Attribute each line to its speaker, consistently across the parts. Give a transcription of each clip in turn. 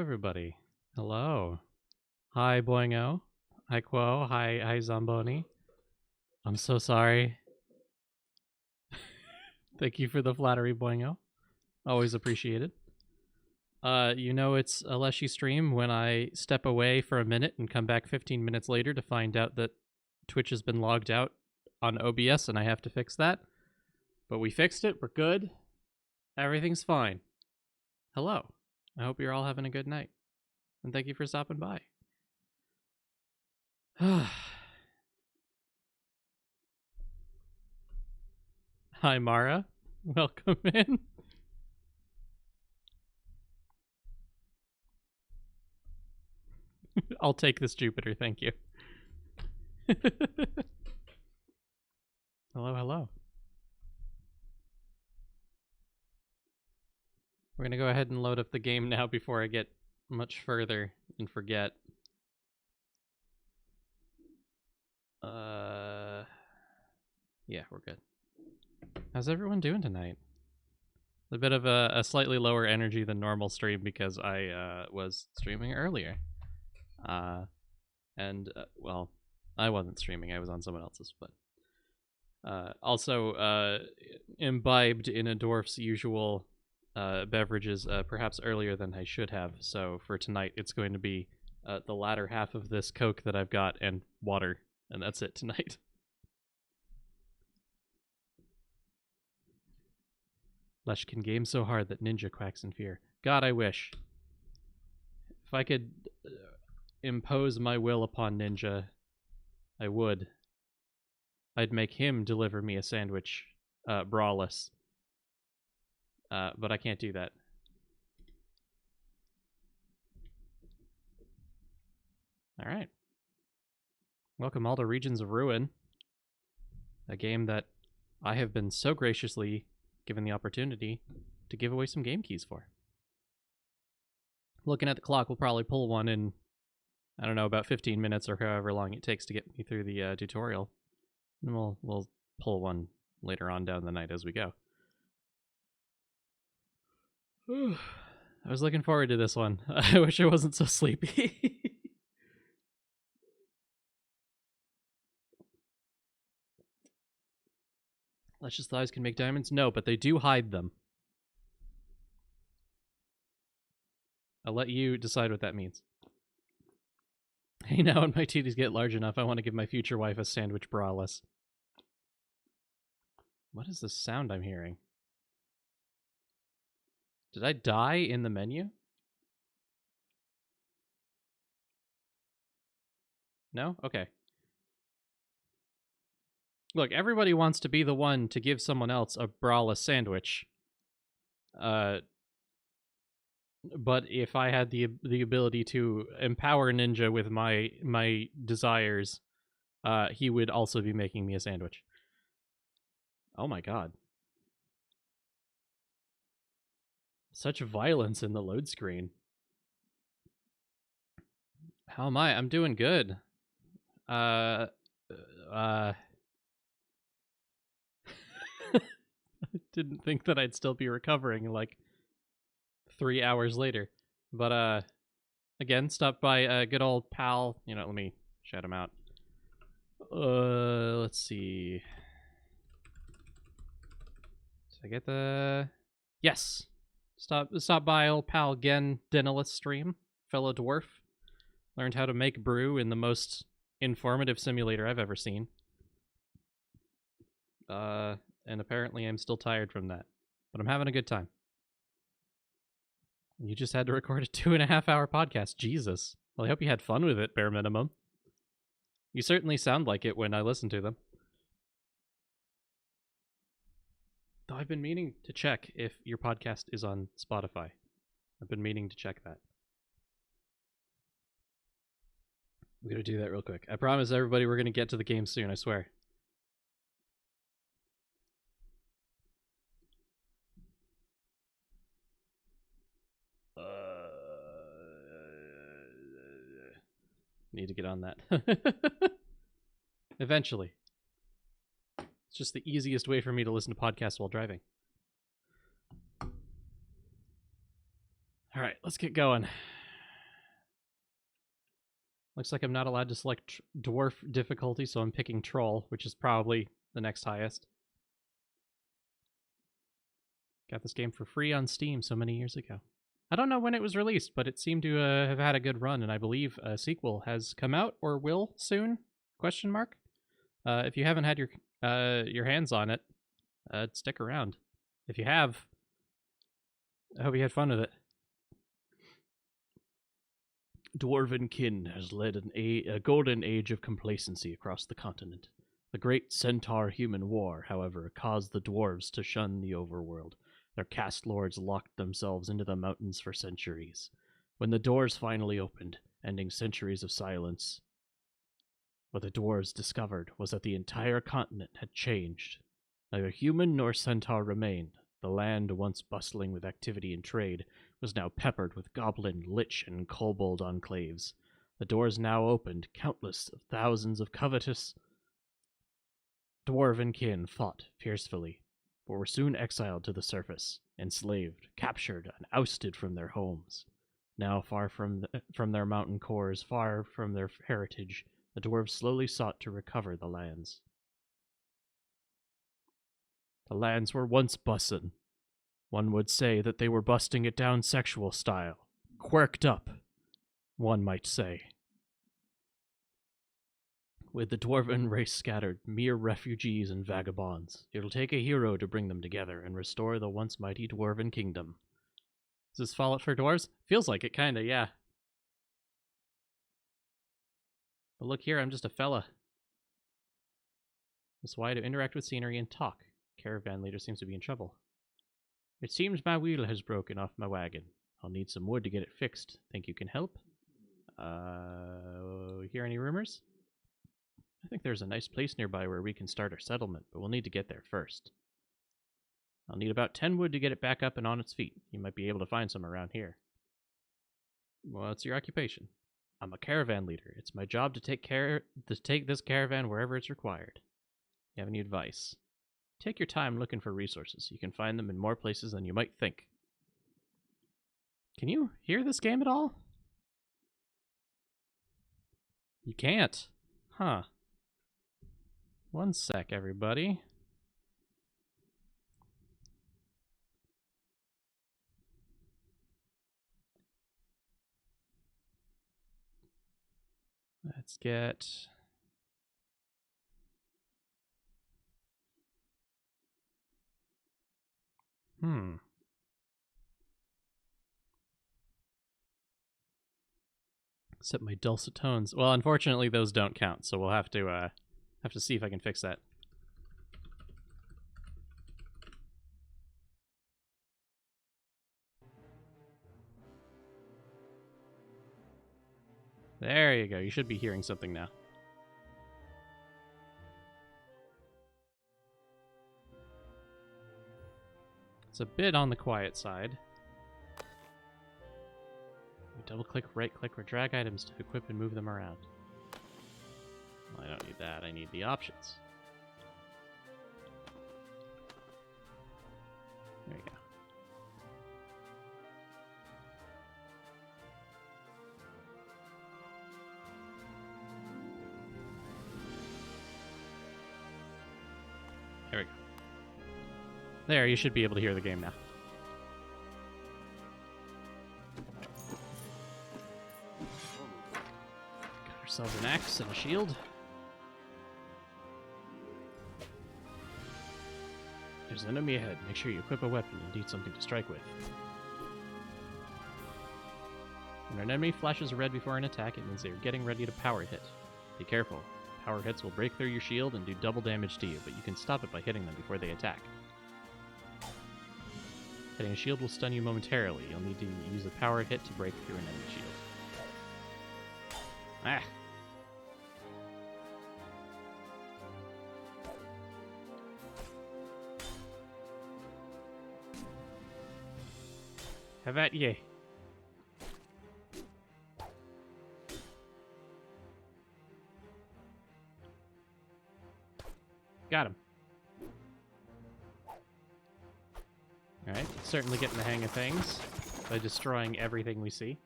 Speaker 1: everybody. Hello. Hi, Boingo. Hi, Quo. Hi, Zamboni. I'm so sorry. Thank you for the flattery, Boingo. Always appreciated. It's a Leshii stream when I step away for a minute and come back 15 minutes later to find out that Twitch has been logged out on OBS and I have to fix that. But we fixed it. We're good. Everything's fine. Hello. I hope you're all having a good night. And thank you for stopping by. Hi, Mara. Welcome in. I'll take this Jupiter, thank you. Hello, hello. We're going to go ahead and load up the game now before I get much further and forget. Yeah, we're good. How's everyone doing tonight? A bit of a slightly lower energy than normal stream because I was streaming earlier. Well, I wasn't streaming, I was on someone else's, but also imbibed in a dwarf's usual beverages perhaps earlier than I should have. So for tonight, it's going to be the latter half of this Coke that I've got and water, and that's it tonight. Lesh can game so hard that Ninja quacks in fear. God, I wish. If I could impose my will upon Ninja, I would. I'd make him deliver me a sandwich, braless. But I can't do that. Alright. Welcome all to Regions of Ruin. A game that I have been so graciously given the opportunity to give away some game keys for. Looking at the clock, we'll probably pull one in, I don't know, about 15 minutes or however long it takes to get me through the tutorial. And we'll pull one later on down the night as we go. I was looking forward to this one. I wish I wasn't so sleepy. Luscious thighs can make diamonds? No, but they do hide them. I'll let you decide what that means. Hey, now when my titties get large enough, I want to give my future wife a sandwich braless. What is the sound I'm hearing? Did I die in the menu? No? Okay. Look, everybody wants to be the one to give someone else a braless sandwich. But if I had the ability to empower Ninja with my desires, he would also be making me a sandwich. Oh my god. Such violence in the load screen. How am I? I'm doing good. Didn't think that I'd still be recovering like 3 hours later. But again, stopped by a good old pal. Let me shout him out. Let's see. Did I get the... Yes! Stop by old pal Gen Denilus stream, fellow dwarf. Learned how to make brew in the most informative simulator I've ever seen. And apparently I'm still tired from that. But I'm having a good time. You just had to record a 2.5-hour podcast. Jesus. Well, I hope you had fun with it, bare minimum. You certainly sound like it when I listen to them. Though I've been meaning to check if your podcast is on Spotify. I've been meaning to check that. I'm going to do that real quick. I promise everybody we're going to get to the game soon, I swear. Need to get on that. Eventually. It's just the easiest way for me to listen to podcasts while driving. Alright, let's get going. Looks like I'm not allowed to select dwarf difficulty, so I'm picking troll, which is probably the next highest. Got this game for free on Steam so many years ago. I don't know when it was released, but it seemed to have had a good run, and I believe a sequel has come out or will soon? Question mark. If you haven't had your hands on it, stick around. If you have, I hope you had fun with it. Dwarven kin has led a golden age of complacency across the continent. The great centaur-human war, however, caused the dwarves to shun the overworld. Their caste lords locked themselves into the mountains for centuries. When the doors finally opened, ending centuries of silence, what the dwarves discovered was that the entire continent had changed. Neither human nor centaur remained. The land, once bustling with activity and trade, was now peppered with goblin, lich, and kobold enclaves. The doors now opened, countless of thousands of covetous dwarven kin fought fiercely, but were soon exiled to the surface, enslaved, captured, and ousted from their homes. Now far from their mountain cores, far from their heritage, the dwarves slowly sought to recover the lands. The lands were once bussin'. One would say that they were busting it down sexual style. Quirked up, one might say. With the dwarven race scattered, mere refugees and vagabonds, it'll take a hero to bring them together and restore the once mighty dwarven kingdom. Is this Fallout for Dwarves? Feels like it, kinda, yeah. But look here, I'm just a fella. It's why to interact with scenery and talk. Caravan leader seems to be in trouble. It seems my wheel has broken off my wagon. I'll need some wood to get it fixed. Think you can help? Hear any rumors? I think there's a nice place nearby where we can start our settlement, but we'll need to get there first. I'll need about 10 wood to get it back up and on its feet. You might be able to find some around here. What's your occupation? I'm a caravan leader. It's my job to take this caravan wherever it's required. You have any advice? Take your time looking for resources. You can find them in more places than you might think. Can you hear this game at all? You can't. Huh. One sec, everybody. Let's get... Except my dulcet tones. Well, unfortunately, those don't count, so we'll have to see if I can fix that. There you go. You should be hearing something now. It's a bit on the quiet side. We double-click, right-click, or drag items to equip and move them around. Well, I don't need that. I need the options. There you go. There we go. There, you should be able to hear the game now. Got ourselves an axe and a shield. There's an enemy ahead. Make sure you equip a weapon and need something to strike with. When an enemy flashes red before an attack, it means they are getting ready to power hit. Be careful. Power hits will break through your shield and do double damage to you, but you can stop it by hitting them before they attack. Hitting a shield will stun you momentarily. You'll need to use a power hit to break through an enemy shield. Ah! Have at ye. Got him. Alright, certainly getting the hang of things by destroying everything we see.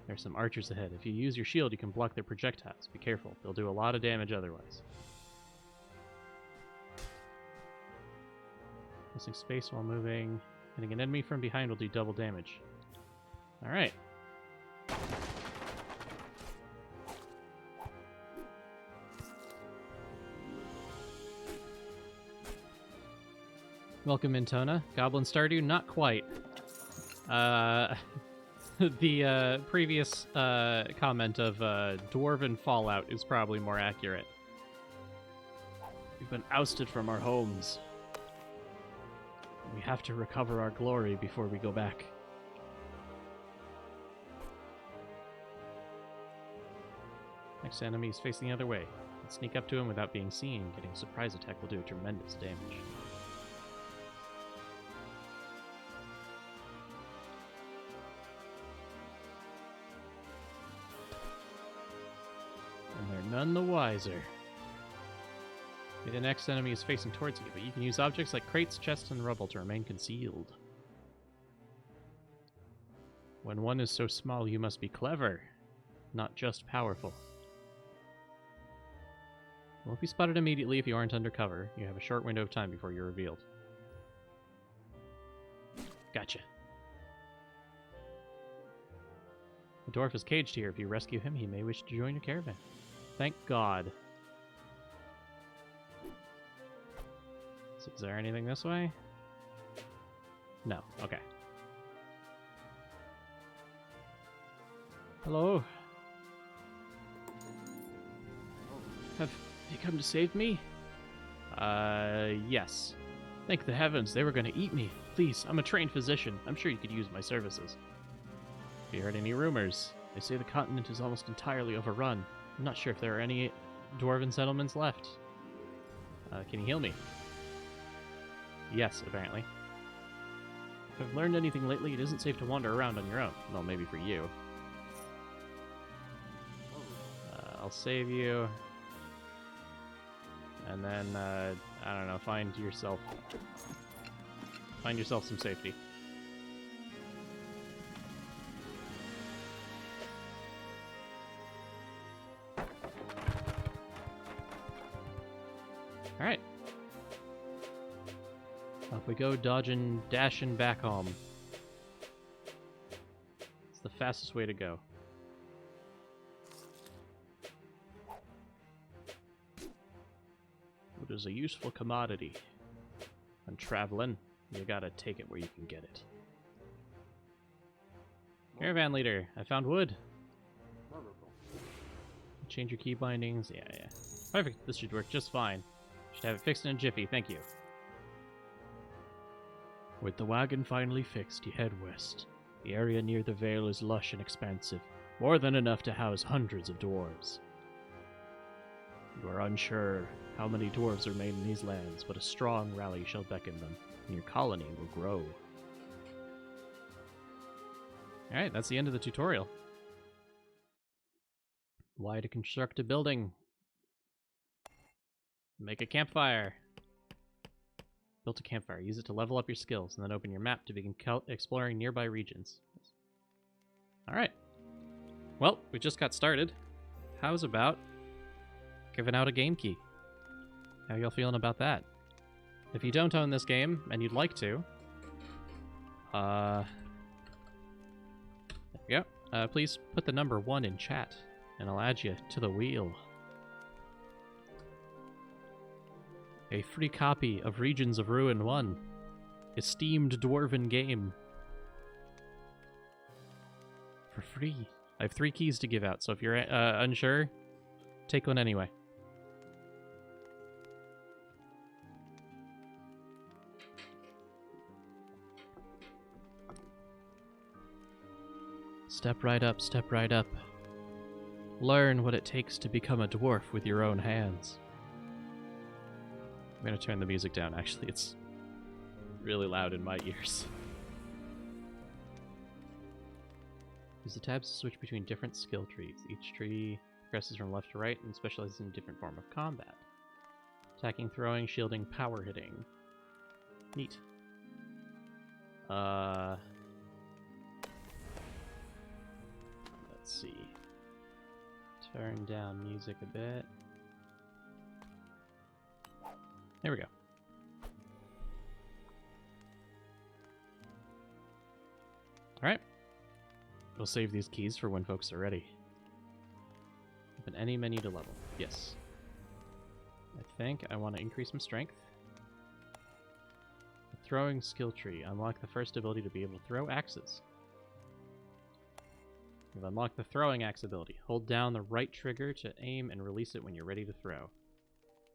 Speaker 1: There's some archers ahead. If you use your shield, you can block their projectiles. Be careful. They'll do a lot of damage otherwise. Missing space while moving. Hitting an enemy from behind will do double damage. Alright. Welcome, Mintona. Goblin Stardew? Not quite. The previous comment of Dwarven Fallout is probably more accurate. We've been ousted from our homes. We have to recover our glory before we go back. Next enemy is facing the other way. Let's sneak up to him without being seen. Getting a surprise attack will do tremendous damage. And they're none the wiser. The next enemy is facing towards you, but you can use objects like crates, chests, and rubble to remain concealed. When one is so small, you must be clever, not just powerful. You won't be spotted immediately if you aren't undercover. You have a short window of time before you're revealed. Gotcha. The dwarf is caged here. If you rescue him, he may wish to join your caravan. Thank God. So is there anything this way? No. Okay. Hello? Have you come to save me? Yes. Thank the heavens, they were going to eat me. Please, I'm a trained physician. I'm sure you could use my services. Have you heard any rumors? They say the continent is almost entirely overrun. I'm not sure if there are any dwarven settlements left. Can you heal me? Yes, apparently. If I've learned anything lately, it isn't safe to wander around on your own. Well, maybe for you. I'll save you. And then, I don't know, find yourself some safety. Alright. Off we go, dodging, dashing back home. It's the fastest way to go. What is a useful commodity? When traveling, you gotta take it where you can get it. Caravan leader, I found wood. Change your key bindings. Yeah. Perfect, this should work just fine. Should have it fixed in a jiffy, thank you. With the wagon finally fixed, you head west. The area near the Vale is lush and expansive, more than enough to house hundreds of dwarves. You are unsure how many dwarves remain in these lands, but a strong rally shall beckon them, and your colony will grow. Alright, that's the end of the tutorial. Why to construct a building? Make a campfire. Built a campfire. Use it to level up your skills, and then open your map to begin exploring nearby regions. Alright. Well, we just got started. How's about giving out a game key? How y'all feeling about that? If you don't own this game, and you'd like to, there we go. Please put the number 1 in chat, and I'll add you to the wheel. A free copy of Regions of Ruin 1. Esteemed dwarven game. For free. I have 3 keys to give out, so if you're unsure, take one anyway. Step right up, step right up. Learn what it takes to become a dwarf with your own hands. I'm gonna turn the music down, actually. It's really loud in my ears. Use the tabs to switch between different skill trees. Each tree progresses from left to right and specializes in a different form of combat. Attacking, throwing, shielding, power hitting. Neat. Let's see. Turn down music a bit. There we go. Alright. We'll save these keys for when folks are ready. Open any menu to level. Yes. I think I want to increase my strength. The throwing skill tree. Unlock the first ability to be able to throw axes. You've unlocked the throwing axe ability. Hold down the right trigger to aim and release it when you're ready to throw.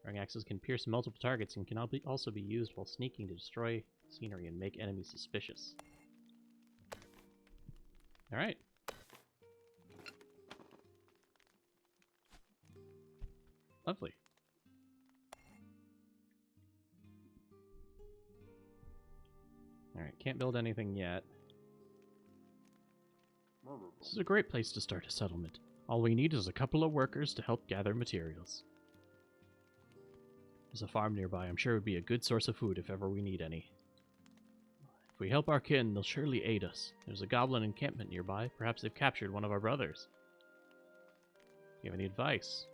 Speaker 1: Throwing axes can pierce multiple targets and can also be used while sneaking to destroy scenery and make enemies suspicious. Alright. Lovely. Alright, can't build anything yet. This is a great place to start a settlement. All we need is a couple of workers to help gather materials. There's a farm nearby. I'm sure it would be a good source of food if ever we need any. If we help our kin, they'll surely aid us. There's a goblin encampment nearby. Perhaps they've captured one of our brothers. Do you have any advice?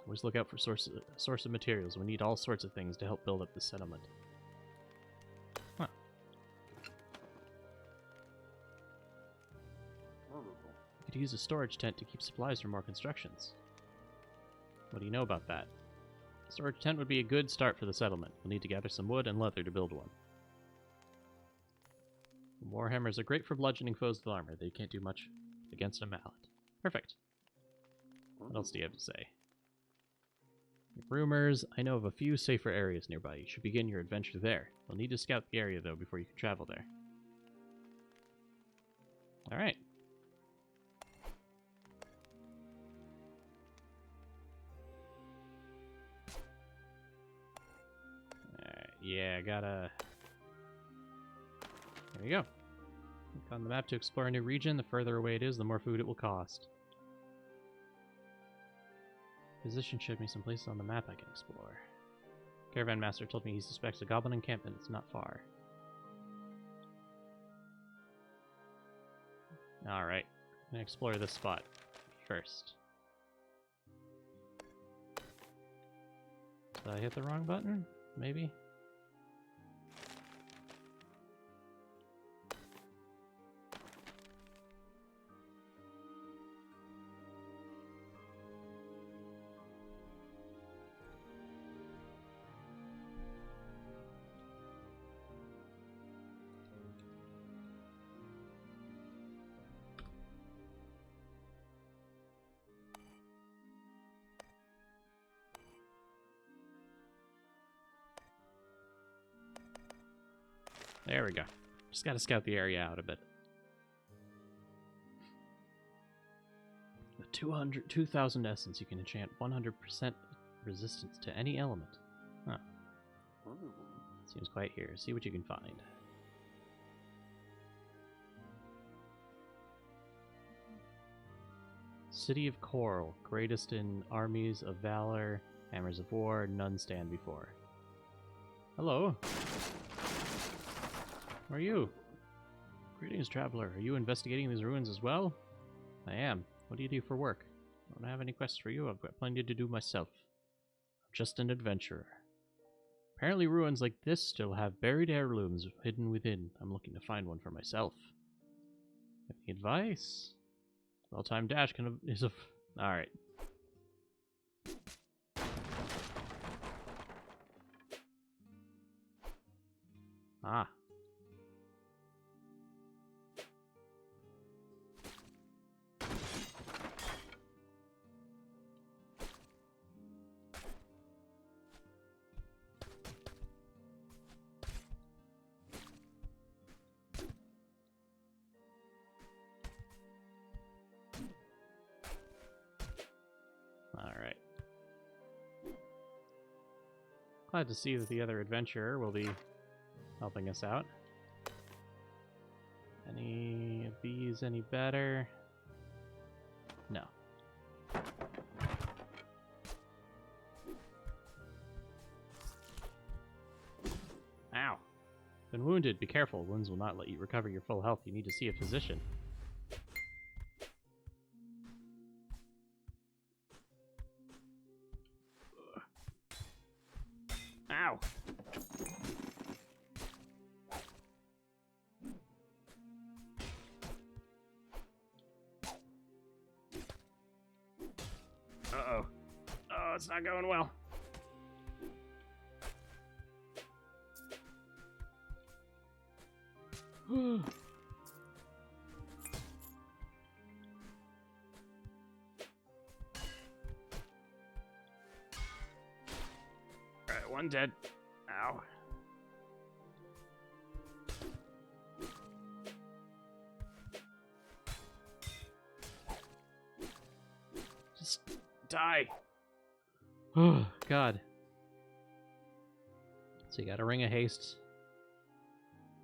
Speaker 1: Always look out for source of materials. We need all sorts of things to help build up the settlement. Huh. You could use a storage tent to keep supplies for more constructions. What do you know about that? A storage tent would be a good start for the settlement. We'll need to gather some wood and leather to build one. Warhammers are great for bludgeoning foes with armor. They can't do much against a mallet. Perfect. What else do you have to say? Rumors. I know of a few safer areas nearby. You should begin your adventure there. You'll need to scout the area, though, before you can travel there. Alright. Yeah, I gotta... There you go. Click on the map to explore a new region. The further away it is, the more food it will cost. Position showed me some places on the map I can explore. Caravan Master told me he suspects a goblin encampment. It's not far. Alright. I'm gonna explore this spot first. Did I hit the wrong button? Maybe? There we go. Just gotta scout the area out a bit. With 2,000 essence, you can enchant 100% resistance to any element. Huh. Seems quiet here. See what you can find. City of Coral, greatest in armies of valor, hammers of war, none stand before. Hello. Who are you? Greetings, traveler. Are you investigating these ruins as well? I am. What do you do for work? I don't have any quests for you. I've got plenty to do myself. I'm just an adventurer. Apparently ruins like this still have buried heirlooms hidden within. I'm looking to find one for myself. Any advice? Well-timed dash is a... Alright. Ah. Alright. Glad to see that the other adventurer will be helping us out. Any of these any better? No. Ow! Been wounded. Be careful. Wounds will not let you recover your full health. You need to see a physician. Ow! Uh-oh. Oh, it's not going well. Alright, one dead. Ow. Just die. Oh, God. So you got a ring of haste.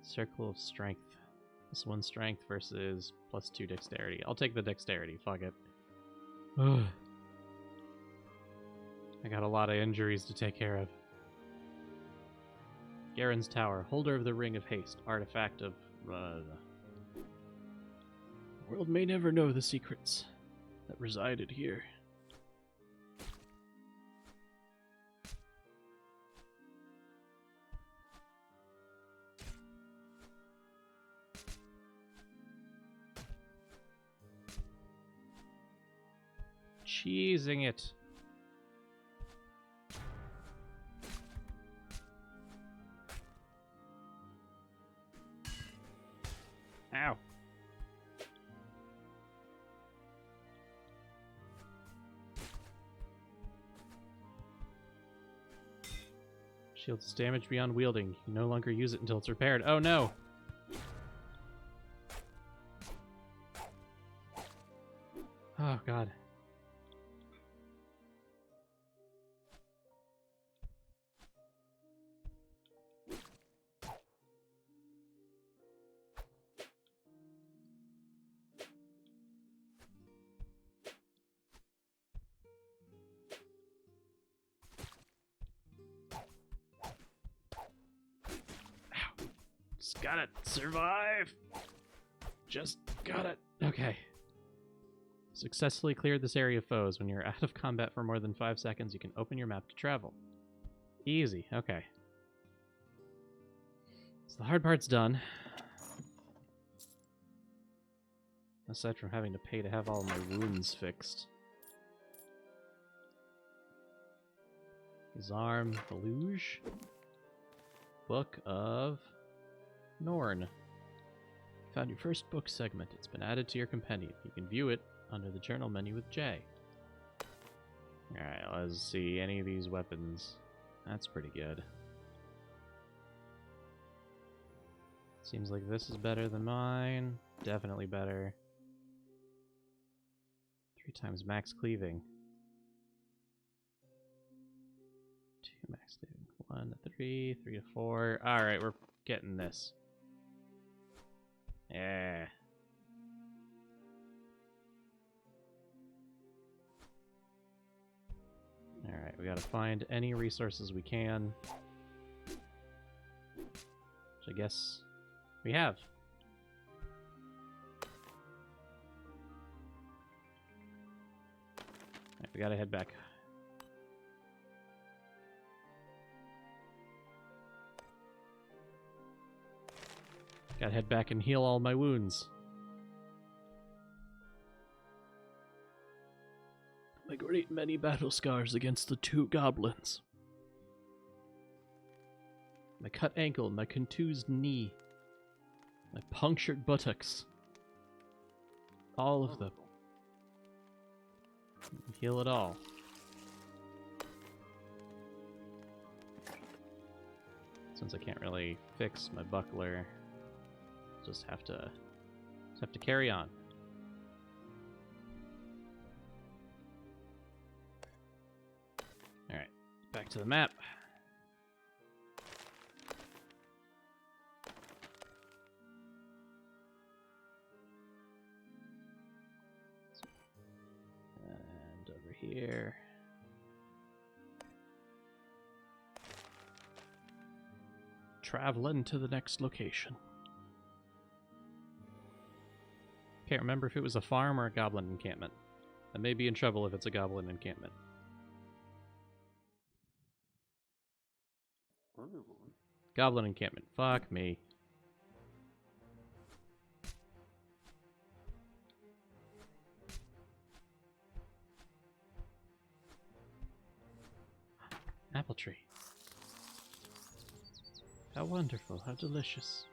Speaker 1: Circle of strength. This one strength versus +2 dexterity. I'll take the dexterity. Fuck it. Ugh. I got a lot of injuries to take care of. Garen's Tower. Holder of the Ring of Haste. Artifact of... The world may never know the secrets that resided here. Cheesing it. Ow. Shield's damage beyond wielding. You can no longer use it until it's repaired. Oh no! Oh god. Just gotta survive. Just gotta... Okay. Successfully cleared this area of foes. When you're out of combat for more than 5 seconds, you can open your map to travel. Easy. Okay. So the hard part's done. Aside from having to pay to have all my wounds fixed. His arm, the luge. Book of Norn. Found your first book segment. It's been added to your compendium. You can view it under the journal menu with J. Alright, let's see. Any of these weapons. That's pretty good. Seems like this is better than mine. Definitely better. 3 times max cleaving. 2 max cleaving. 1 to 3, 3 to 4. Alright, we're getting this. Yeah. Alright, we gotta find any resources we can. Which I guess we have. Alright, we gotta head back. Gotta head back and heal all my wounds. My great many battle scars against the 2 goblins. My cut ankle, my contused knee. My punctured buttocks. All of them. Heal it all. Since I can't really fix my buckler, just have to carry on. All right, back to the map. And over here. Traveling to the next location. Can't remember if it was a farm or a goblin encampment. I may be in trouble if it's a goblin encampment. Goblin encampment. Fuck me. Apple tree. How wonderful, how delicious.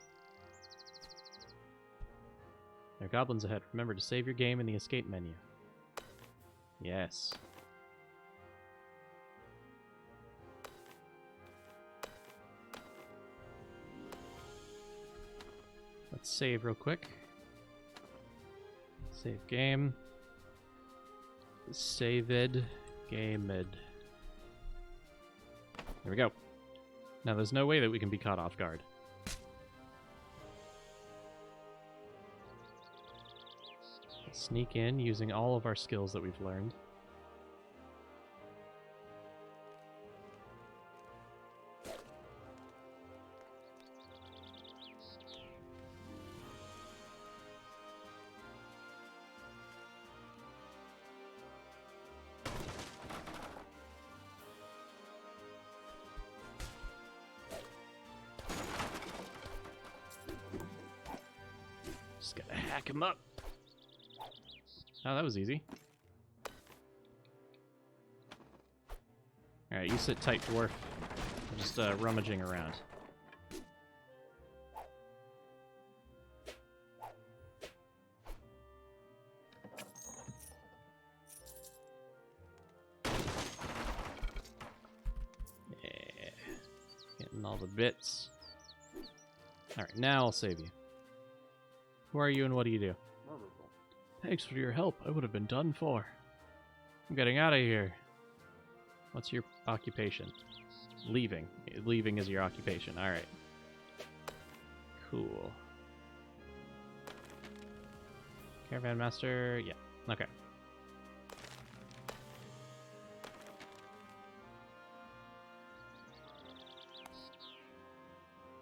Speaker 1: There are goblins ahead. Remember to save your game in the escape menu. Yes. Let's save real quick. Save game. Saved. Gamed. There we go. Now there's no way that we can be caught off guard. Sneak in using all of our skills that we've learned. Just gotta hack him up. Oh, that was easy. Alright, you sit tight, dwarf. I'm just rummaging around. Yeah. Getting all the bits. Alright, now I'll save you. Who are you and what do you do? Thanks for your help. I would have been done for. I'm getting out of here. What's your occupation? Leaving. Leaving is your occupation. Alright. Cool. Caravan master. Yeah. Okay.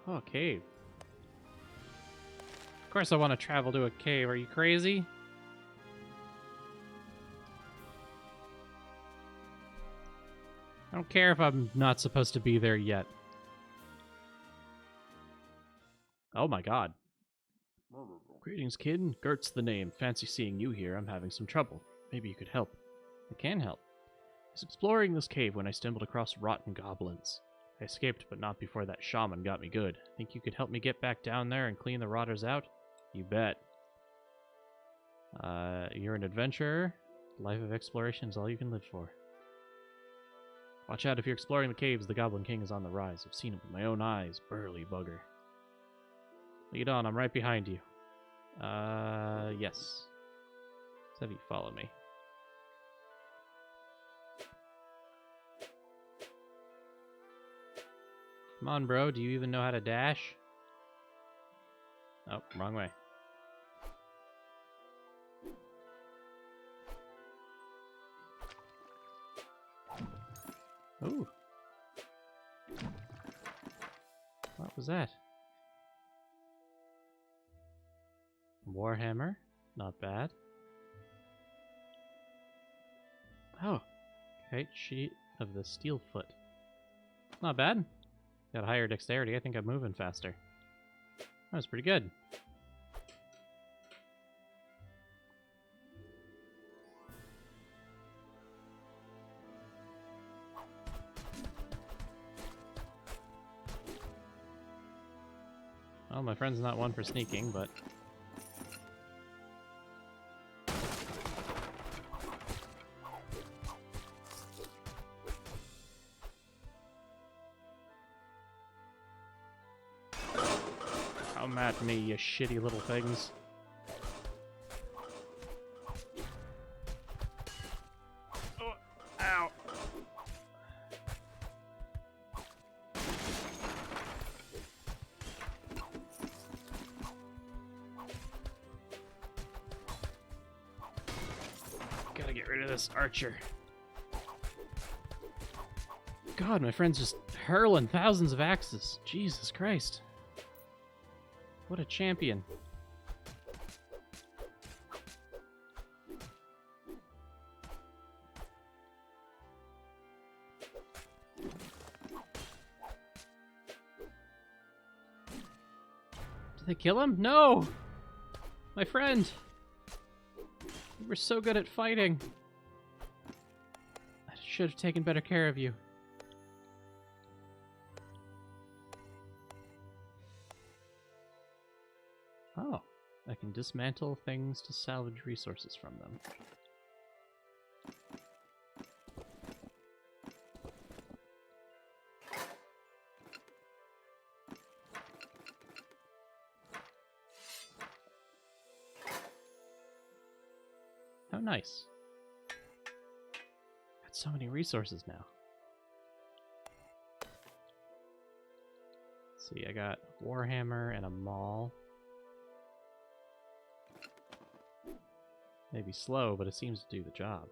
Speaker 1: Oh, cave. Of course I want to travel to a cave. Are you crazy? I don't care if I'm not supposed to be there yet. Oh my god. Greetings, kid. Gert's the name. Fancy seeing you here. I'm having some trouble. Maybe you could help. I can help. I was exploring this cave when I stumbled across rotten goblins. I escaped, but not before that shaman got me good. Think you could help me get back down there and clean the rotters out? You bet. You're an adventurer. Life of exploration is all you can live for. Watch out if you're exploring the caves. The Goblin King is on the rise. I've seen him with my own eyes. Burly bugger. Lead on. I'm right behind you. Yes. Let's have you follow me. Come on, bro. Do you even know how to dash? Oh, wrong way. Ooh. What was that? Warhammer? Not bad. Oh. Kite sheet of the steel foot. Not bad. Got a higher dexterity. I think I'm moving faster. That was pretty good. Well, my friend's not one for sneaking, but... Come at me, you shitty little things. Oh, ow. Gotta get rid of this archer. God, my friend's just hurling thousands of axes. Jesus Christ. What a champion. Did they kill him? No! My friend! You were so good at fighting. I should have taken better care of you. Oh, I can dismantle things to salvage resources from them. How nice. Got so many resources now. Let's see, I got Warhammer and a Maul. Maybe slow, but it seems to do the job.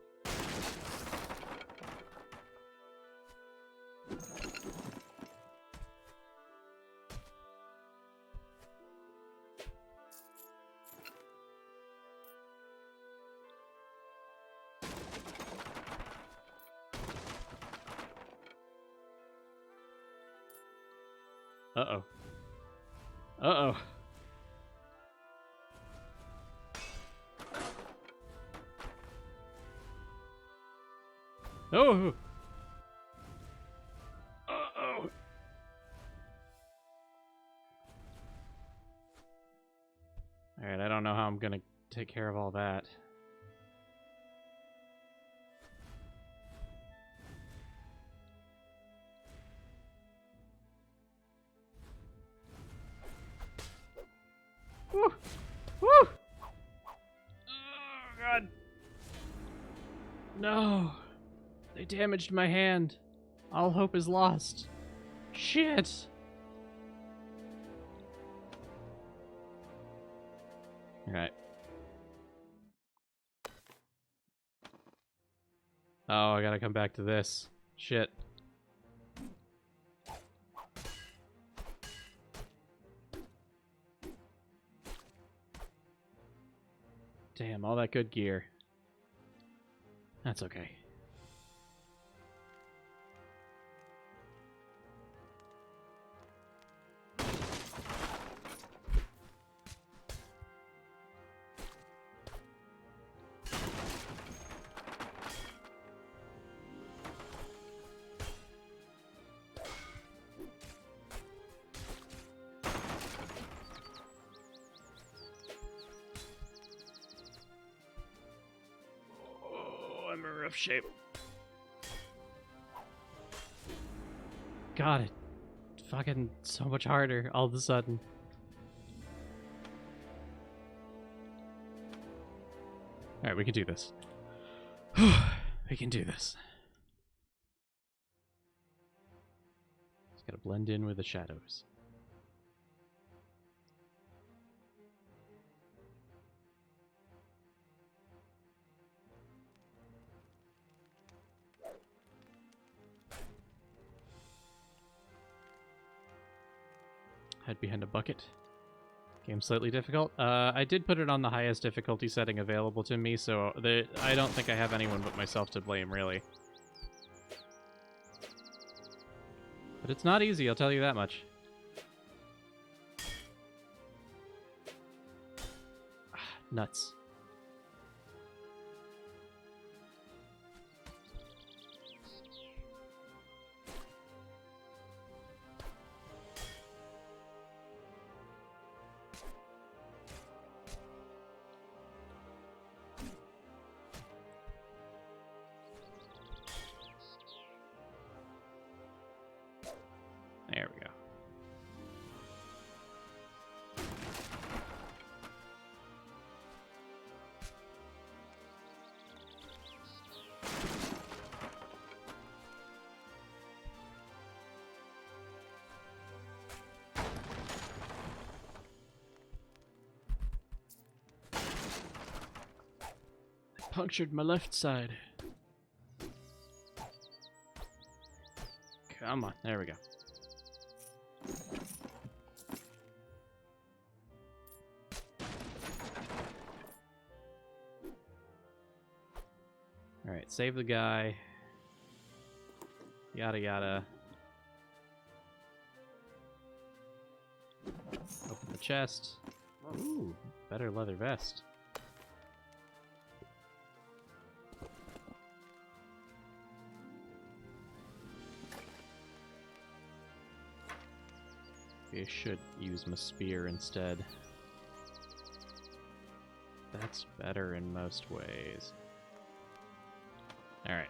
Speaker 1: Uh-oh. Uh-oh. Oh! Uh-oh! Alright, I don't know how I'm gonna take care of all that. Woo! Woo! Oh, God! No! They damaged my hand. All hope is lost. Shit! Alright. Oh, I gotta come back to this. Shit. Damn, all that good gear. That's okay. I'm in rough shape. God, it's fucking so much harder all of a sudden. Alright, we can do this. We can do this. Just gotta blend in with the shadows. Hide behind a bucket. Game slightly difficult. I did put it on the highest difficulty setting available to me, so I don't think I have anyone but myself to blame, really. But it's not easy, I'll tell you that much. Nuts. There we go. I punctured my left side. Come on, there we go. Alright, save the guy. Yada yada. Open the chest. Ooh, better leather vest. I should use my spear instead. That's better in most ways. Alright.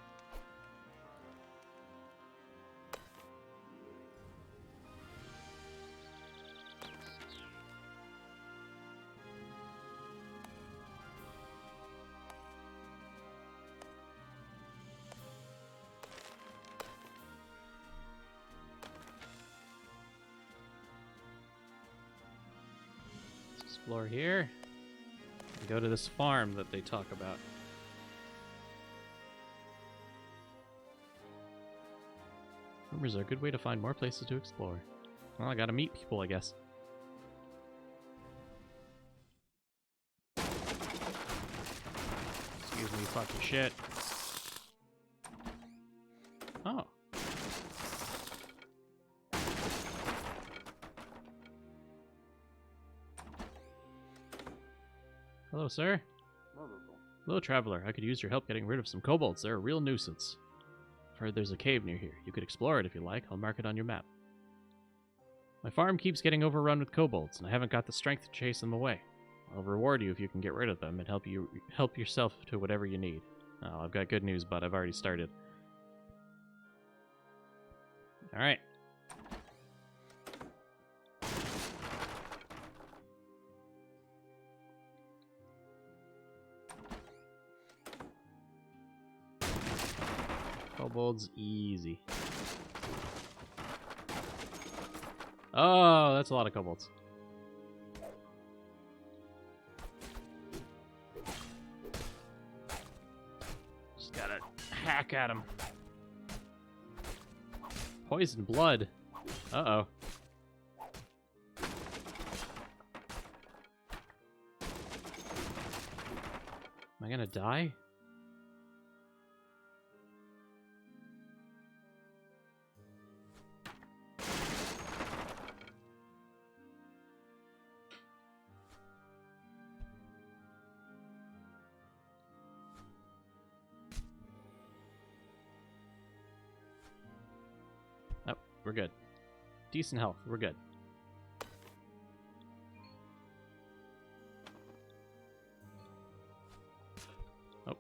Speaker 1: Let's explore here. And go to this farm that they talk about. Rumors are a good way to find more places to explore. Well, I gotta meet people, I guess. Excuse me, fucking shit. Oh. Hello, sir. Hello, traveler. I could use your help getting rid of some kobolds. They're a real nuisance. I've heard there's a cave near here. You could explore it if you like. I'll mark it on your map. My farm keeps getting overrun with kobolds, and I haven't got the strength to chase them away. I'll reward you if you can get rid of them and help yourself to whatever you need. Oh, I've got good news, bud. I've already started. All right. Kobolds easy. Oh, that's a lot of kobolds. Just gotta hack at them. Poison blood. Uh-oh. Am I gonna die? We're good. Decent health. We're good. Oh.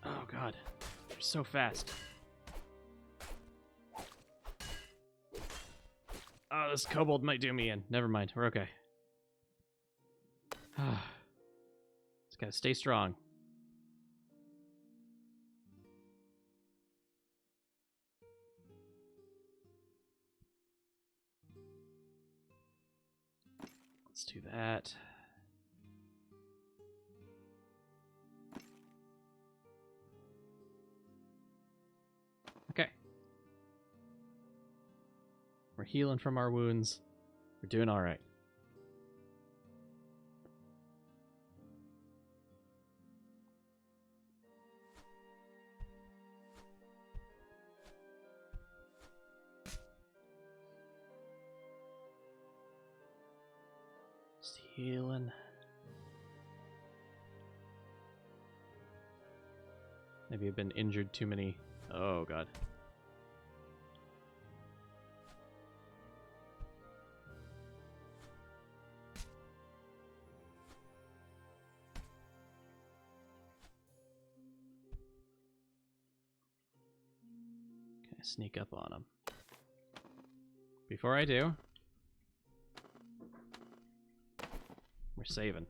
Speaker 1: Oh, God. They're so fast. Oh, this kobold might do me in. Never mind. We're okay. Just gotta stay strong. Let's do that. Okay. We're healing from our wounds. We're doing all right. Just healing. Maybe I've been injured too many. Oh, God. Okay, sneak up on him. Before I do, we're saving.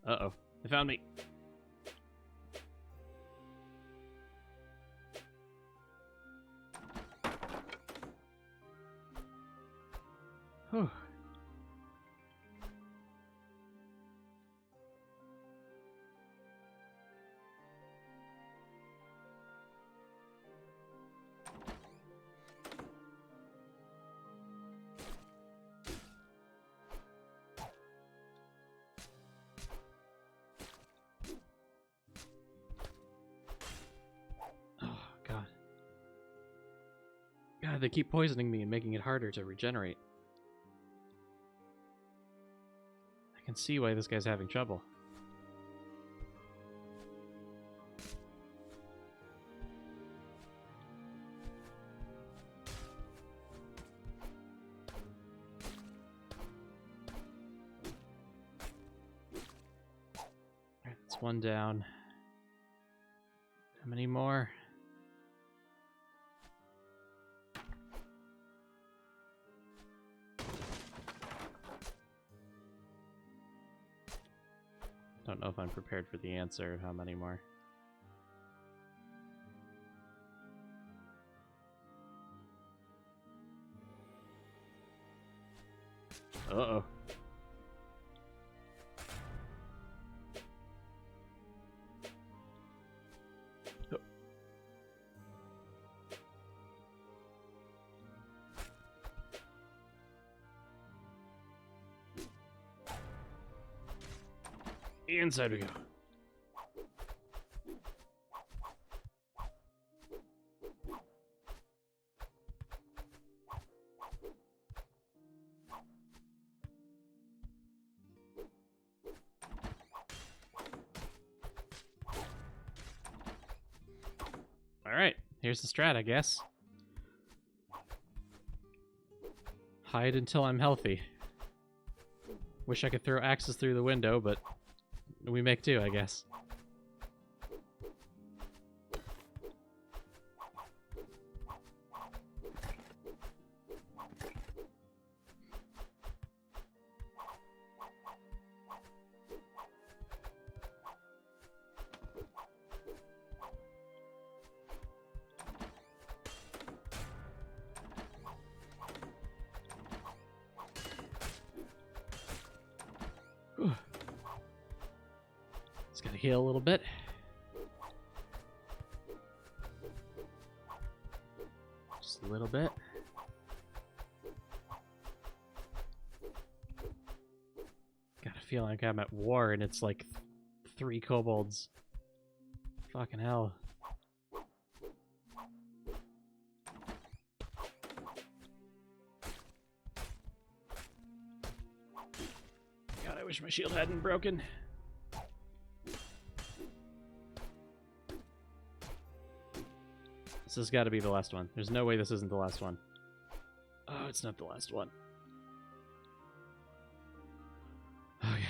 Speaker 1: Uh-oh. They found me. Whew. they keep poisoning me and making it harder to regenerate. I can see why this guy's having trouble. Alright, that's one down. How many more? Don't know if I'm prepared for the answer of how many more. Uh-oh. Oh. Inside we go. Alright, here's the strat, I guess. Hide until I'm healthy. Wish I could throw axes through the window, but we make do, I guess. Just gotta heal a little bit. Just a little bit. Gotta feel like I'm at war and it's like 3 kobolds. Fucking hell. God, I wish my shield hadn't broken. This has got to be the last one. There's no way this isn't the last one. Oh, it's not the last one. Okay.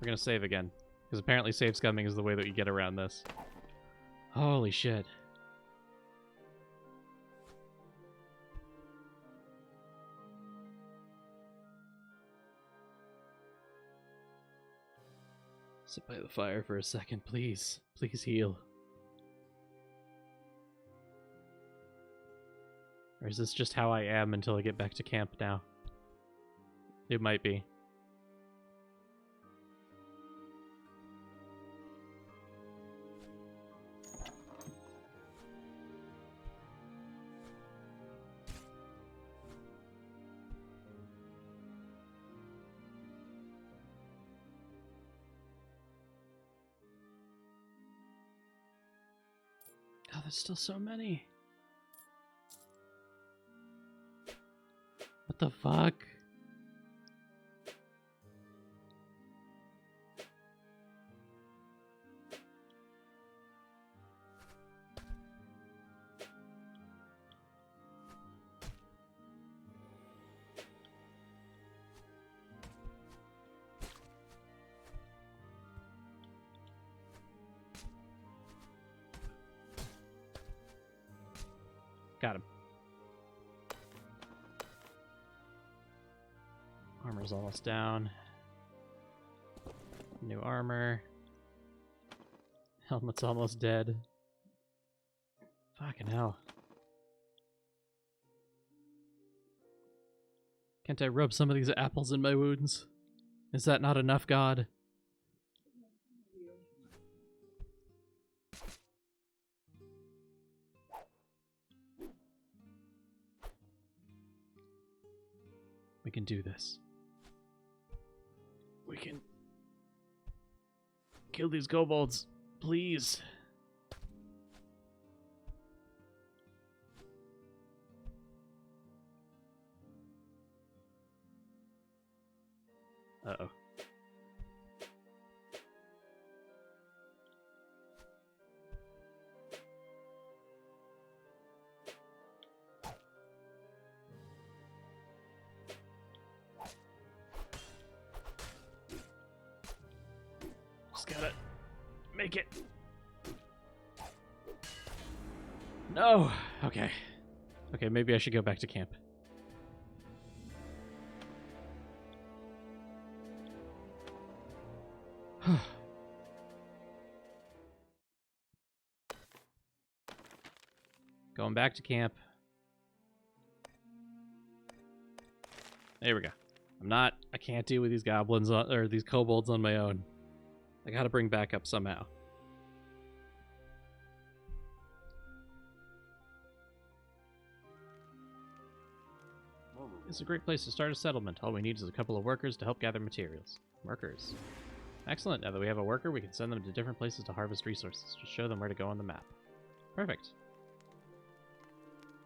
Speaker 1: We're gonna save again. Because apparently save scumming is the way that you get around this. Holy shit. Sit by the fire for a second, please. Please heal. Or is this just how I am until I get back to camp now? It might be. Oh, there's still so many. What the fuck? Got him. Armor's almost down. New armor. Helmet's almost dead. Fucking hell. Can't I rub some of these apples in my wounds? Is that not enough, God? We can do this. We can kill these kobolds, please. Uh-oh. Just gotta make it. No! Okay. Okay, maybe I should go back to camp. Going back to camp. There we go. I can't deal with these goblins or these kobolds on my own. I gotta bring backup somehow. It's a great place to start a settlement. All we need is a couple of workers to help gather materials. Workers. Excellent. Now that we have a worker, we can send them to different places to harvest resources. Just show them where to go on the map. Perfect.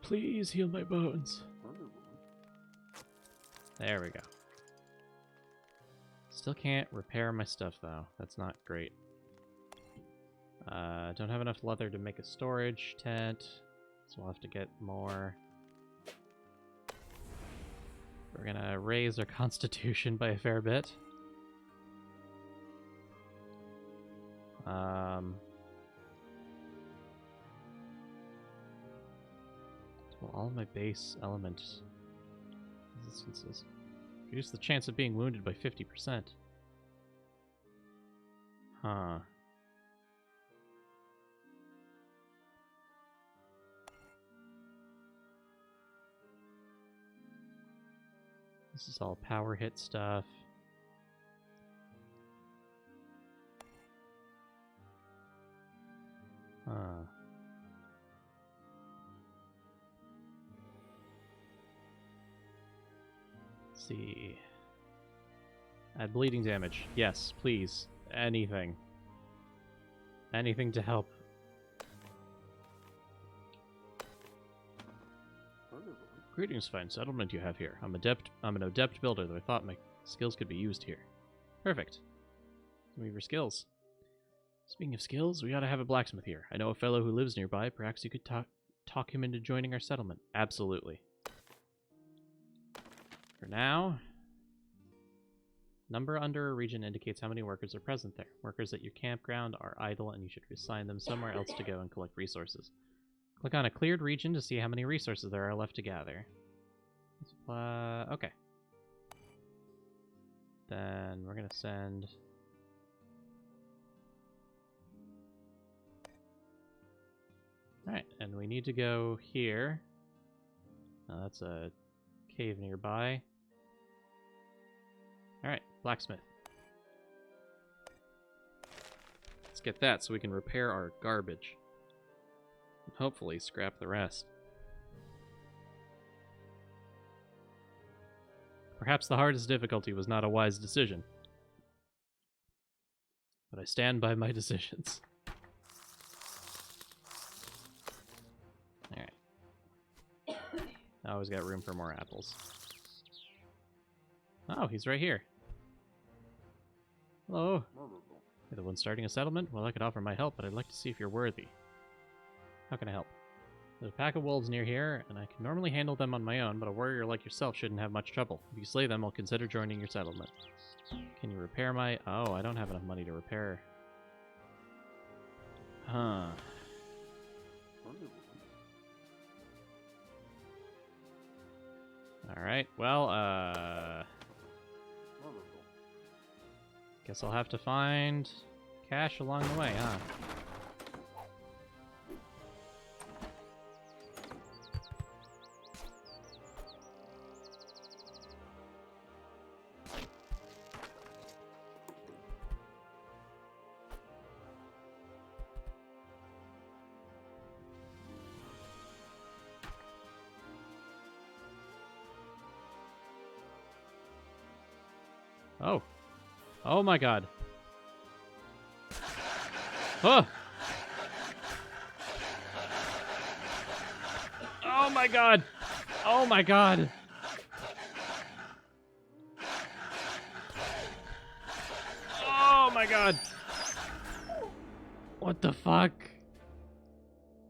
Speaker 1: Please heal my bones. There we go. Still can't repair my stuff, though. That's not great. Don't have enough leather to make a storage tent, so we'll have to get more. We're gonna raise our constitution by a fair bit. Well, all of my base element resistances. Reduce the chance of being wounded by 50%. Huh. This is all power hit stuff. Huh. Let's see. Add bleeding damage. Yes, please. Anything. Anything to help. Greetings, fine settlement you have here. I'm an adept builder, though I thought my skills could be used here. Perfect. Some of your skills. Speaking of skills, we ought to have a blacksmith here. I know a fellow who lives nearby. Perhaps you could talk him into joining our settlement. Absolutely. For now, number under a region indicates how many workers are present there. Workers at your campground are idle, and you should assign them somewhere else to go and collect resources. Click on a cleared region to see how many resources there are left to gather. Okay. Then we're going to send... Alright, and we need to go here. That's a cave nearby. Alright, blacksmith. Let's get that so we can repair our garbage. And hopefully scrap the rest. Perhaps the hardest difficulty was not a wise decision. But I stand by my decisions. Alright. I always got room for more apples. Oh, he's right here. Hello. You're the one starting a settlement? Well, I could offer my help, but I'd like to see if you're worthy. How can I help? There's a pack of wolves near here, and I can normally handle them on my own, but a warrior like yourself shouldn't have much trouble. If you slay them, I'll consider joining your settlement. Can you repair my... Oh, I don't have enough money to repair. Huh. Alright, well, guess I'll have to find cash along the way, huh? Oh. Oh my god. Oh! Oh my god! Oh my god! my god! What the fuck?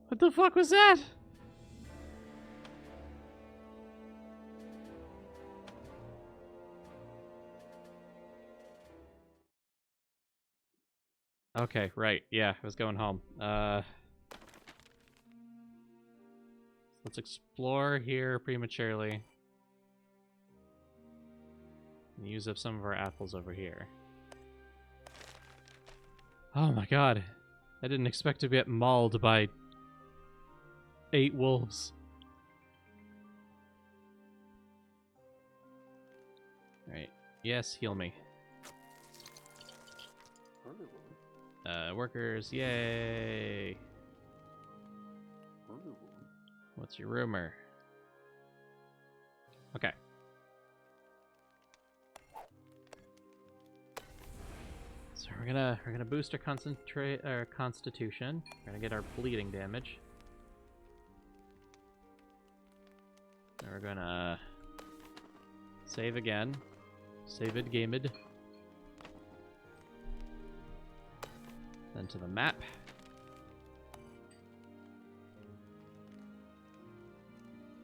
Speaker 1: What the fuck was that? Okay, right. Yeah, I was going home. Let's explore here prematurely. And use up some of our apples over here. Oh my god. I didn't expect to get mauled by 8 wolves. Alright. Yes, heal me. Workers, yay! What's your rumor? Okay. So we're gonna boost our constitution. We're gonna get our bleeding damage. And we're gonna save again. Save it, gamed. Then to the map.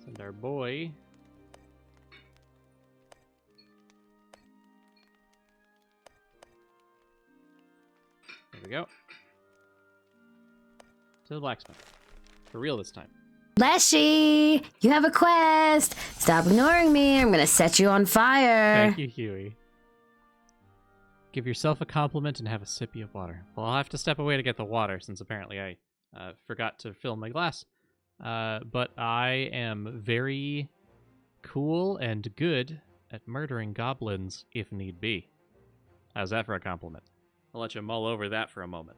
Speaker 1: Send our boy. There we go. To the blacksmith. For real this time.
Speaker 2: Leshii, you have a quest. Stop ignoring me. I'm gonna set you on fire.
Speaker 1: Thank you, Huey. Give yourself a compliment and have a sippy of water. Well, I'll have to step away to get the water, since apparently I forgot to fill my glass. But I am very cool and good at murdering goblins if need be. How's that for a compliment? I'll let you mull over that for a moment.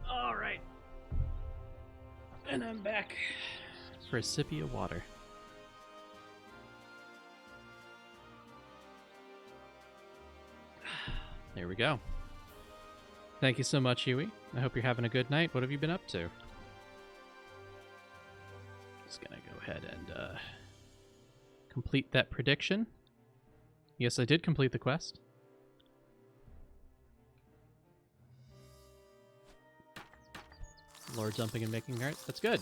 Speaker 1: All right. And I'm back for a sippy of water. There we go. Thank you so much, Huey. I hope you're having a good night. What have you been up to? Just gonna go ahead and complete that prediction. Yes, I did complete the quest. Lore jumping and making art. That's good.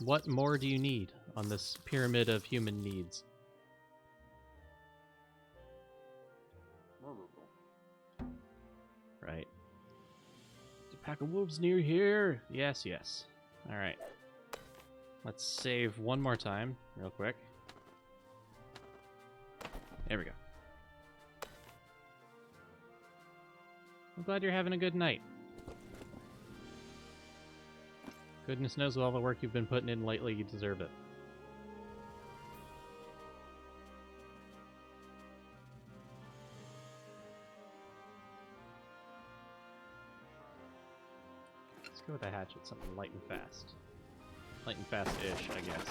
Speaker 1: What more do you need on this pyramid of human needs? Right. There's a pack of wolves near here. Yes, yes. Alright. Let's save one more time, real quick. There we go. I'm glad you're having a good night. Goodness knows with all the work you've been putting in lately, you deserve it. Let's go with a hatchet, something light and fast. Light and fast-ish, I guess.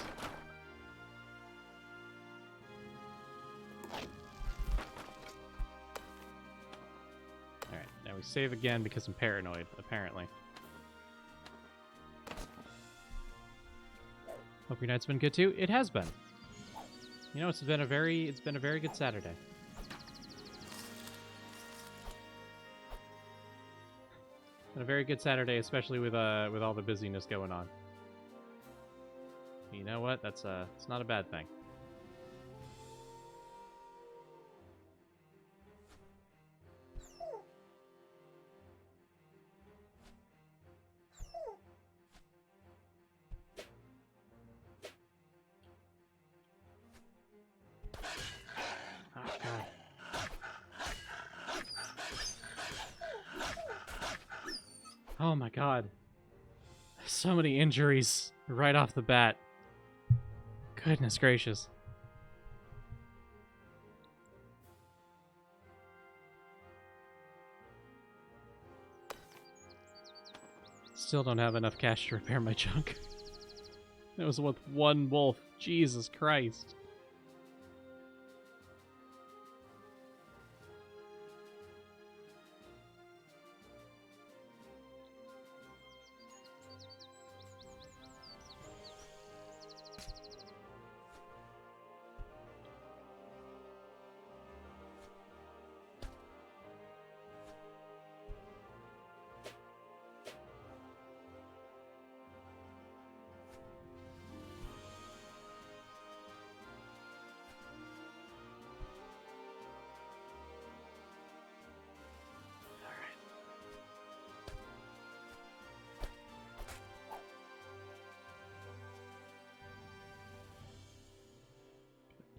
Speaker 1: Alright, now we save again because I'm paranoid, apparently. Hope your night's been good too. It has been. You know, it's been a very good Saturday. Been a very good Saturday, especially with all the busyness going on. You know what? That's it's not a bad thing. Oh my god. So many injuries right off the bat. Goodness gracious. Still don't have enough cash to repair my junk. It was with one wolf. Jesus Christ.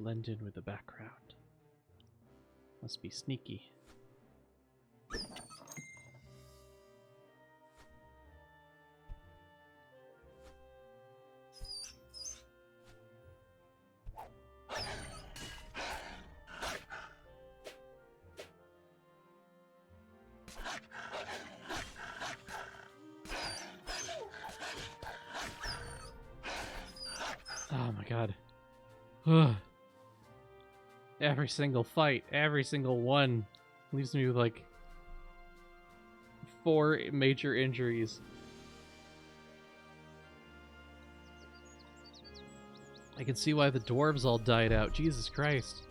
Speaker 1: Blend in with the background. Must be sneaky. Oh my god. Ugh. Every single fight, every single one, leaves me with like 4 major injuries. I can see why the dwarves all died out. Jesus Christ.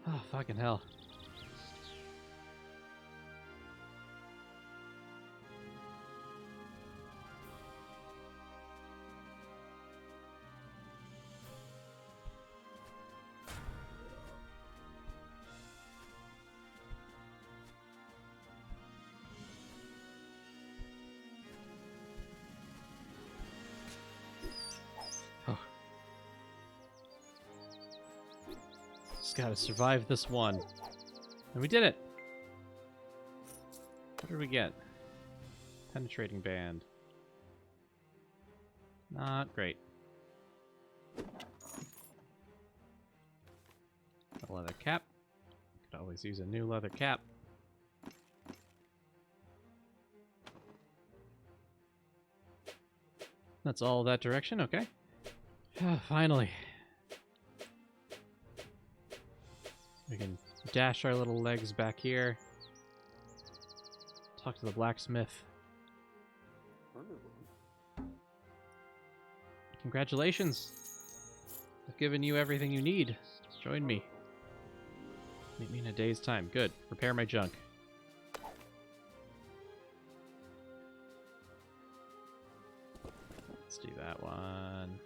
Speaker 1: Oh, fucking hell. Just gotta survive this one. And we did it! What did we get? Penetrating band. Not great. A leather cap. Could always use a new leather cap. That's all that direction, okay. Finally. We can dash our little legs back here. Talk to the blacksmith. Congratulations. I've given you everything you need. Join me. Meet me in a day's time. Good. Repair my junk. Let's do that one.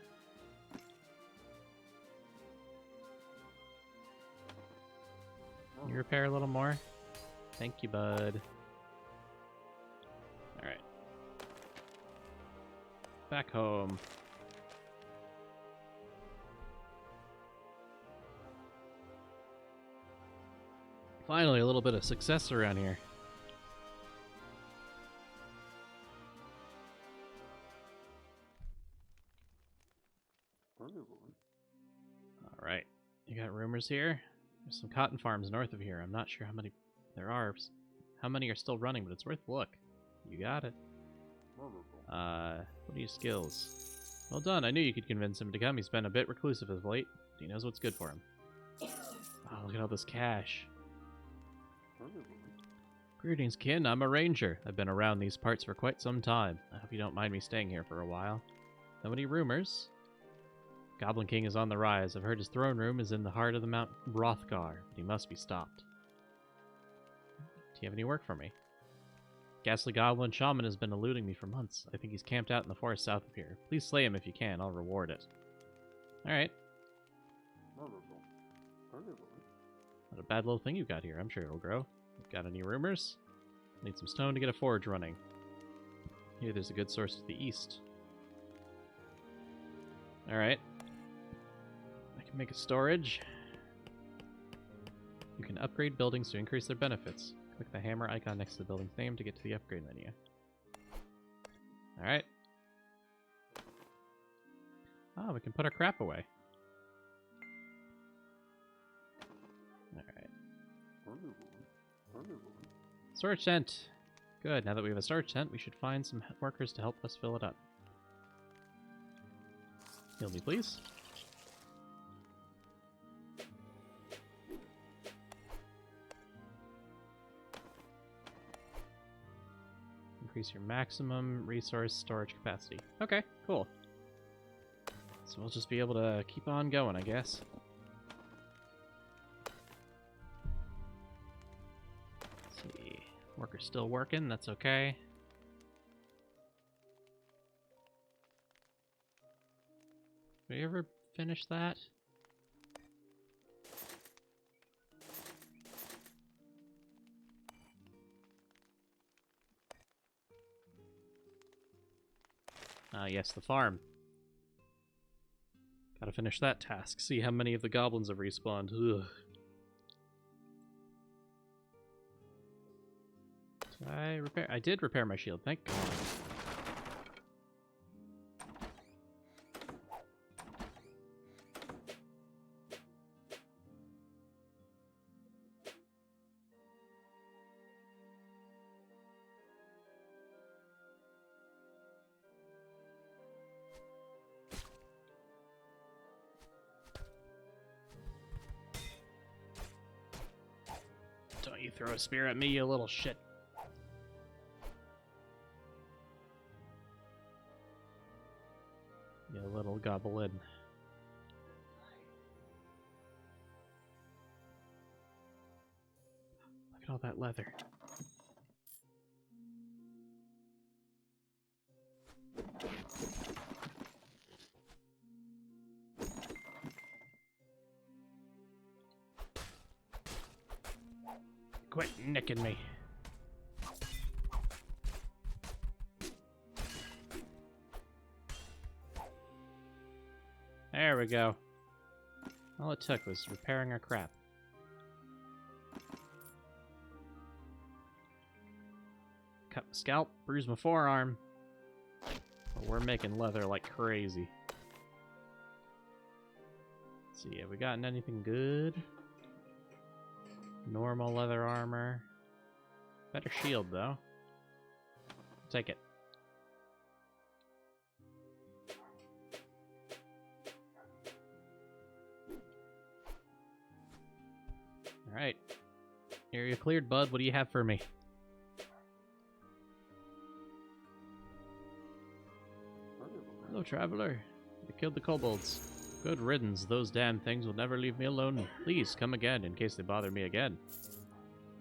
Speaker 1: Can you repair a little more? Thank you, bud. Alright. Back home. Finally, a little bit of success around here. Alright. You got rumors here? There's some cotton farms north of here. I'm not sure how many there are. How many are still running, but it's worth a look. You got it. What are your skills? Well done. I knew you could convince him to come. He's been a bit reclusive of late. He knows what's good for him. Oh, look at all this cash. Greetings, kin. I'm a ranger. I've been around these parts for quite some time. I hope you don't mind me staying here for a while. So many rumors. Goblin King is on the rise. I've heard his throne room is in the heart of the Mount Rothgar, but he must be stopped. Do you have any work for me? Ghastly Goblin Shaman has been eluding me for months. I think he's camped out in the forest south of here. Please slay him if you can. I'll reward it. Alright. Not a bad little thing you got here. I'm sure it'll grow. Got any rumors? Need some stone to get a forge running. Here, there's a good source to the east. Alright. can make a storage. You can upgrade buildings to increase their benefits. Click the hammer icon next to the building's name to get to the upgrade menu. Alright. Oh, we can put our crap away. Alright. Storage tent! Good, now that we have a storage tent, we should find some workers to help us fill it up. Heal me, please. Increase your maximum resource storage capacity. Okay, cool. So we'll just be able to keep on going, I guess. Let's see. Worker's still working, that's okay. Did we ever finish that? Ah, yes, the farm. Gotta finish that task. See how many of the goblins have respawned. Ugh. Did I repair? I did repair my shield, thank God. Don't you throw a spear at me, you little shit. You little goblin. Look at all that leather. Quit nicking me. There we go. All it took was repairing our crap. Cut my scalp, bruise my forearm. But we're making leather like crazy. Let's see, have we gotten anything good? Normal leather armor. Better shield, though. Take it. Alright. Area cleared, bud. What do you have for me? Hello, traveler. You killed the kobolds. Good riddance. Those damn things will never leave me alone. Please, come again in case they bother me again.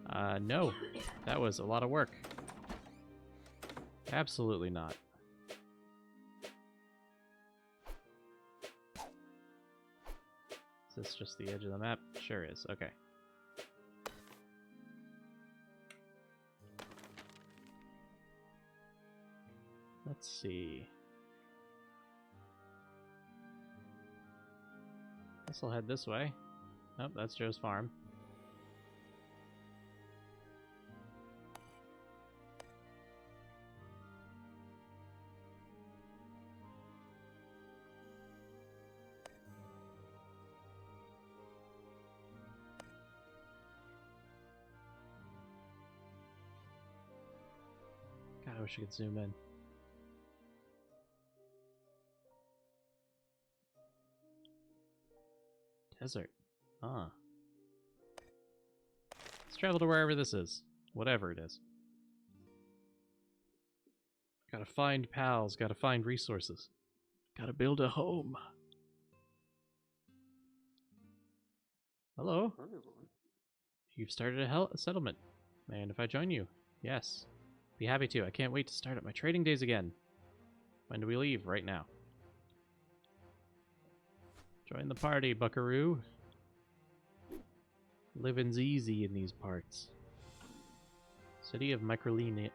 Speaker 1: No. That was a lot of work. Absolutely not. Is this just the edge of the map? Sure is. Okay. Let's see. Guess I'll head this way. Nope, that's Joe's farm. God, I wish I could zoom in. Desert. Huh. Let's travel to wherever this is. Whatever it is. Gotta find pals, gotta find resources. Gotta build a home. Hello? You've started a settlement. And if I join you? Yes. Be happy to. I can't wait to start up my trading days again. When do we leave? Right now. Join the party, buckaroo. Living's easy in these parts. City of Microlenia,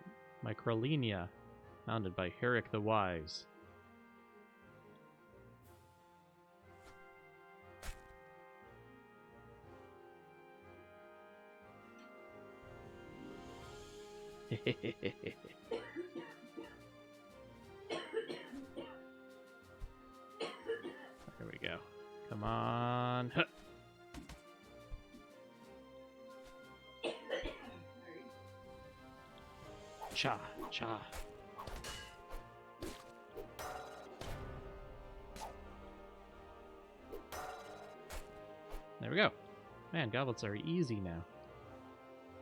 Speaker 1: founded by Herrick the Wise. There we go. Come on. Huh. Cha, cha. There we go. Man, goblets are easy now.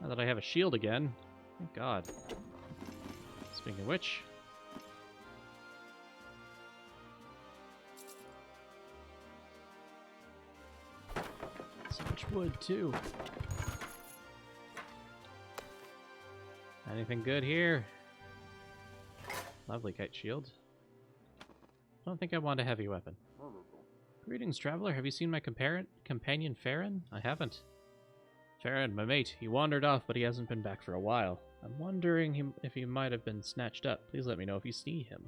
Speaker 1: Now that I have a shield again. Thank God. Speaking of which... so much wood, too. Anything good here? Lovely kite shield. Don't think I want a heavy weapon. Greetings, traveler. Have you seen my companion Farron? I haven't. Farron, my mate. He wandered off, but he hasn't been back for a while. I'm wondering if he might have been snatched up. Please let me know if you see him.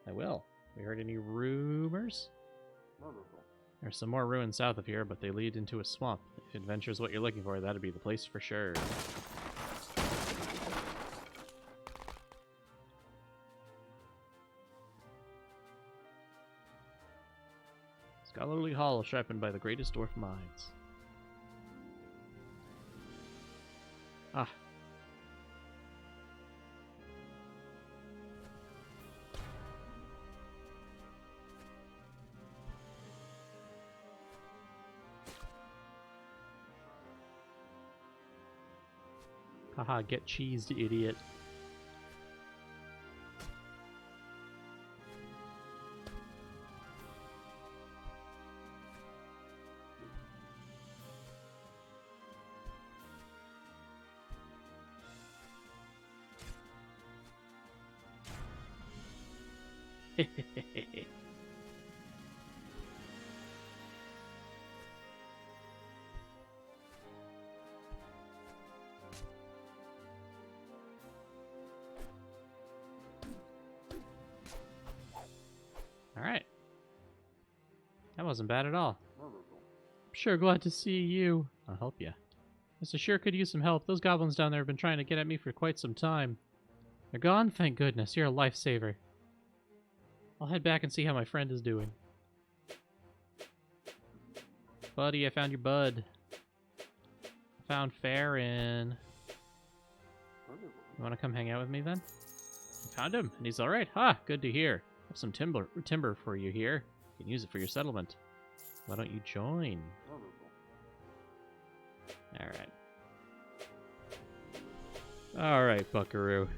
Speaker 1: I will. Have you heard any rumors? There's some more ruins south of here, but they lead into a swamp. If adventure's what you're looking for, that'd be the place for sure. Scholarly Hall, sharpened by the greatest dwarf minds. Ah. Haha, get cheesed, idiot. Alright. That wasn't bad at all. I'm sure glad to see you. I'll help you. Yes, I sure could use some help. Those goblins down there have been trying to get at me for quite some time. They're gone? Thank goodness. You're a lifesaver. I'll head back and see how my friend is doing. Buddy, I found your bud. I found Farron. You want to come hang out with me then? I found him, and he's alright. Ha! Good to hear. I have some timber for you here. You can use it for your settlement. Why don't you join? Alright. Alright, buckaroo.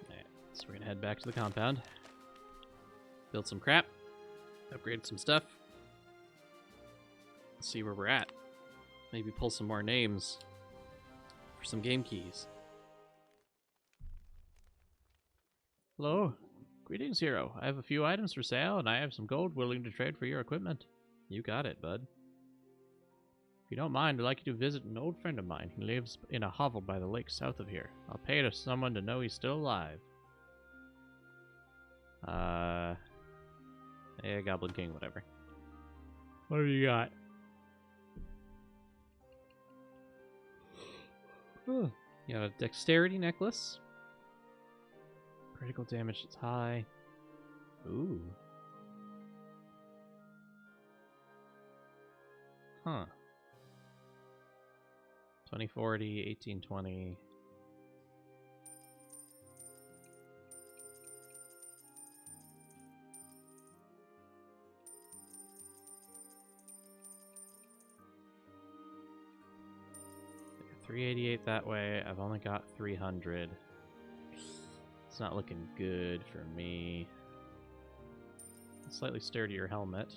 Speaker 1: Alright, so we're gonna head back to the compound. Build some crap. Upgrade some stuff. Let's see where we're at. Maybe pull some more names for some game keys. Hello. Greetings, hero. I have a few items for sale, and I have some gold willing to trade for your equipment. You got it, bud. If you don't mind, I'd like you to visit an old friend of mine. He lives in a hovel by the lake south of here. I'll pay to someone to know he's still alive. Yeah, Goblin King, whatever. What have you got? You got a dexterity necklace. Critical damage is high. Ooh. Huh. 2040, 1820. $388 that way. I've only got 300. It's not looking good for me. A slightly sturdier helmet.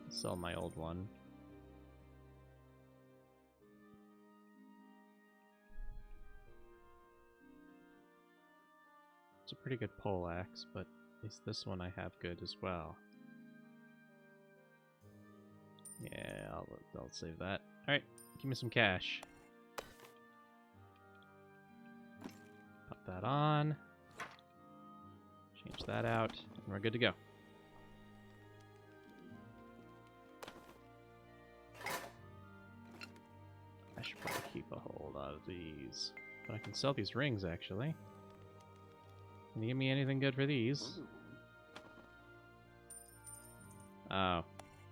Speaker 1: Sell my old one. It's a pretty good pole axe, but at least this one I have good as well. Yeah, I'll save that. Alright, give me some cash. Pop that on. Change that out, and we're good to go. I should probably keep a hold of these. But I can sell these rings, actually. Can you give me anything good for these? Oh,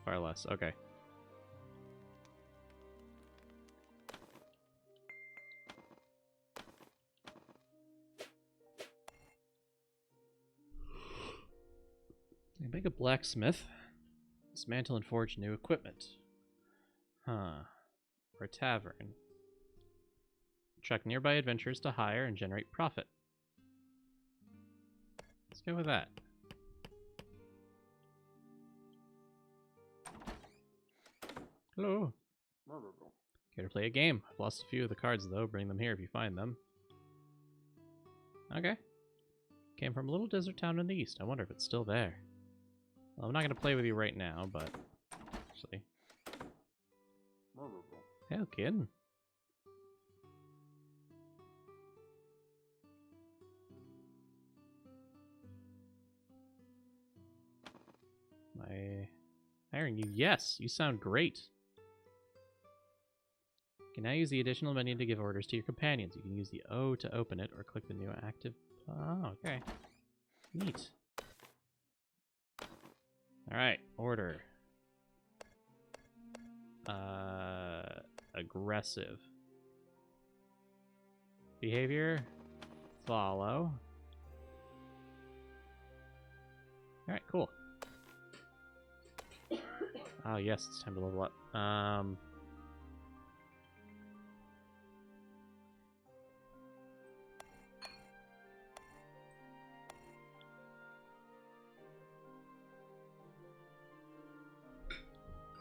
Speaker 1: far less. Okay. Make a blacksmith. Dismantle and forge new equipment. Huh. Or a tavern. Check nearby adventurers to hire and generate profit. Let's go with that. Hello. Care to play a game? I've lost a few of the cards though. Bring them here if you find them. Okay. Came from a little desert town in the east. I wonder if it's still there. Well, I'm not gonna play with you right now, but actually. Hell, kid. Am I hiring you? Yes, you sound great. You can now use the additional menu to give orders to your companions. You can use the O to open it, or click the new active. Oh, okay. Neat. Alright, order. Aggressive. Behavior. Follow. Alright, cool. Oh yes, it's time to level up.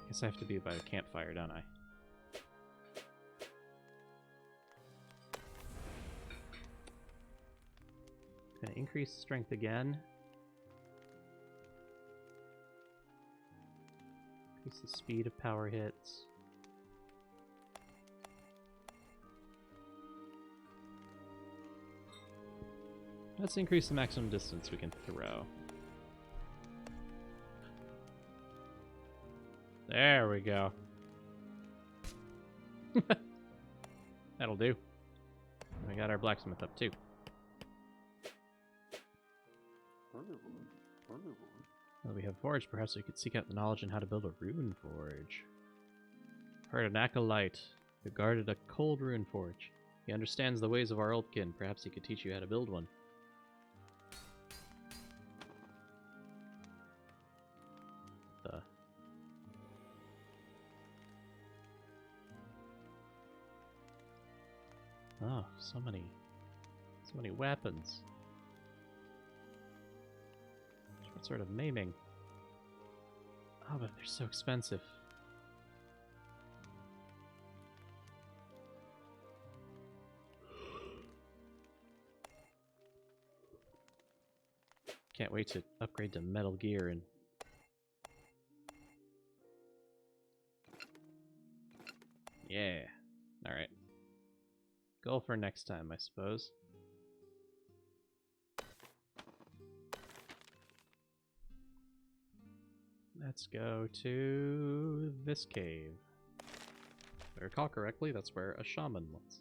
Speaker 1: Guess I have to be by the campfire, don't I? Gonna increase strength again. Increase the speed of power hits. Let's increase the maximum distance we can throw. There we go. That'll do. And we got our blacksmith up too. Well, we have forge. Perhaps we could seek out the knowledge on how to build a rune forge. Heard an acolyte who guarded a cold rune forge. He understands the ways of our old kin. Perhaps he could teach you how to build one. Oh, so many weapons. What sort of maiming? Oh, but they're so expensive. Can't wait to upgrade to Metal Gear and... Yeah. Alright. Goal for next time, I suppose. Let's go to this cave. If I recall correctly, that's where a shaman was.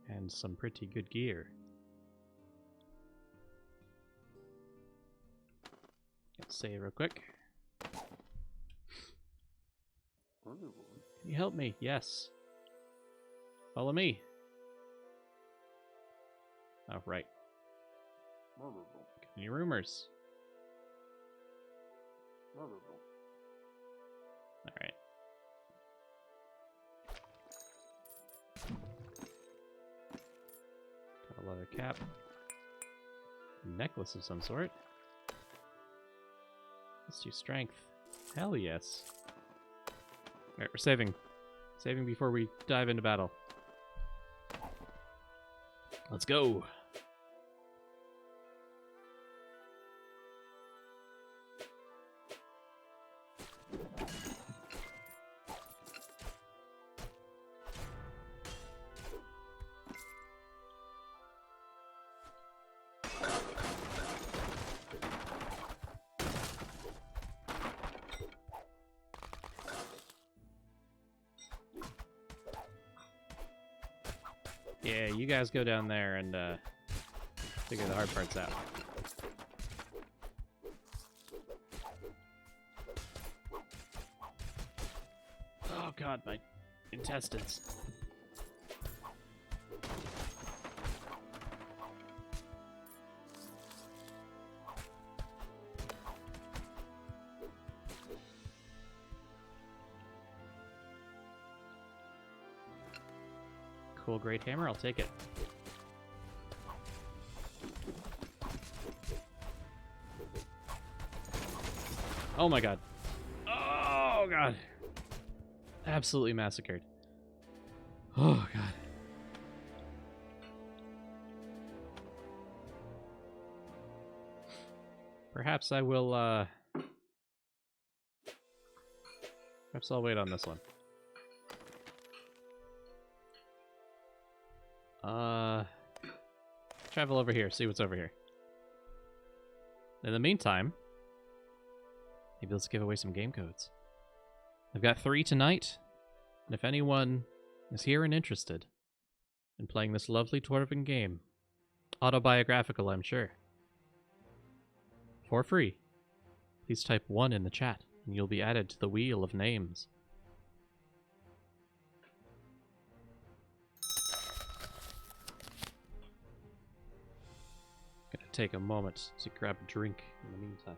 Speaker 1: And some pretty good gear. Let's save real quick. Can you help me? Yes. Follow me. Oh, right. Any rumors? Alright. Got a leather cap. Necklace of some sort. Let's do strength. Hell yes. Alright, we're saving. Saving before we dive into battle. Let's go. Yeah, you guys go down there and figure the hard parts out. Oh god, my intestines. Cool, great hammer, I'll take it. Oh my god. Oh god. Absolutely massacred. Oh god. Perhaps I will, perhaps I'll wait on this one. Travel over here, see what's over here. In the meantime, maybe let's give away some game codes. I've got 3 tonight, and if anyone is here and interested in playing this lovely dwarven game, autobiographical, I'm sure, for free, please type 1 in the chat, and you'll be added to the wheel of names. Gonna take a moment to grab a drink in the meantime.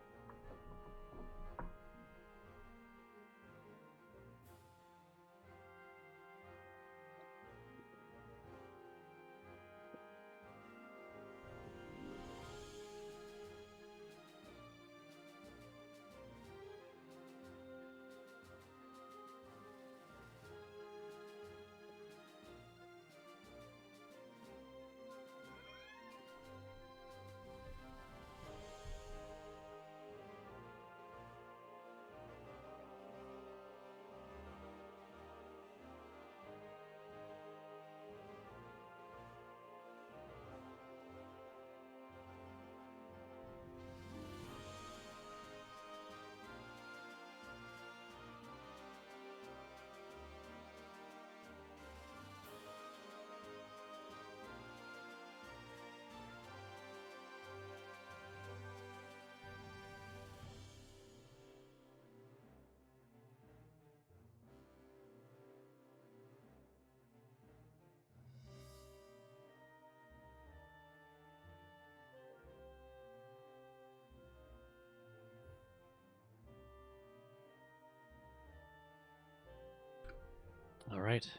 Speaker 1: Alright,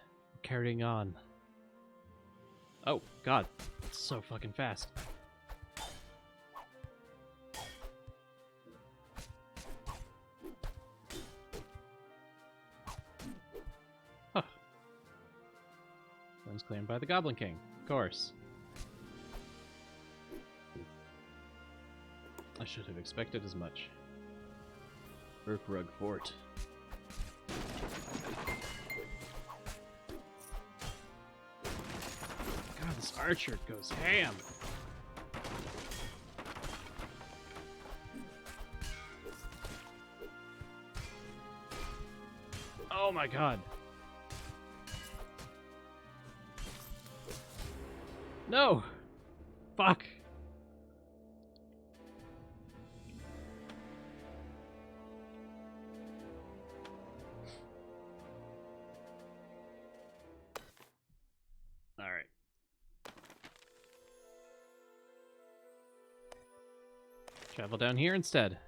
Speaker 1: carrying on. Oh, god, it's so fucking fast. Huh. One's claimed by the Goblin King, of course. I should have expected as much. Urkrug Fort. God, this archer goes ham. Oh my god. No! Fuck. Alright. Travel down here instead.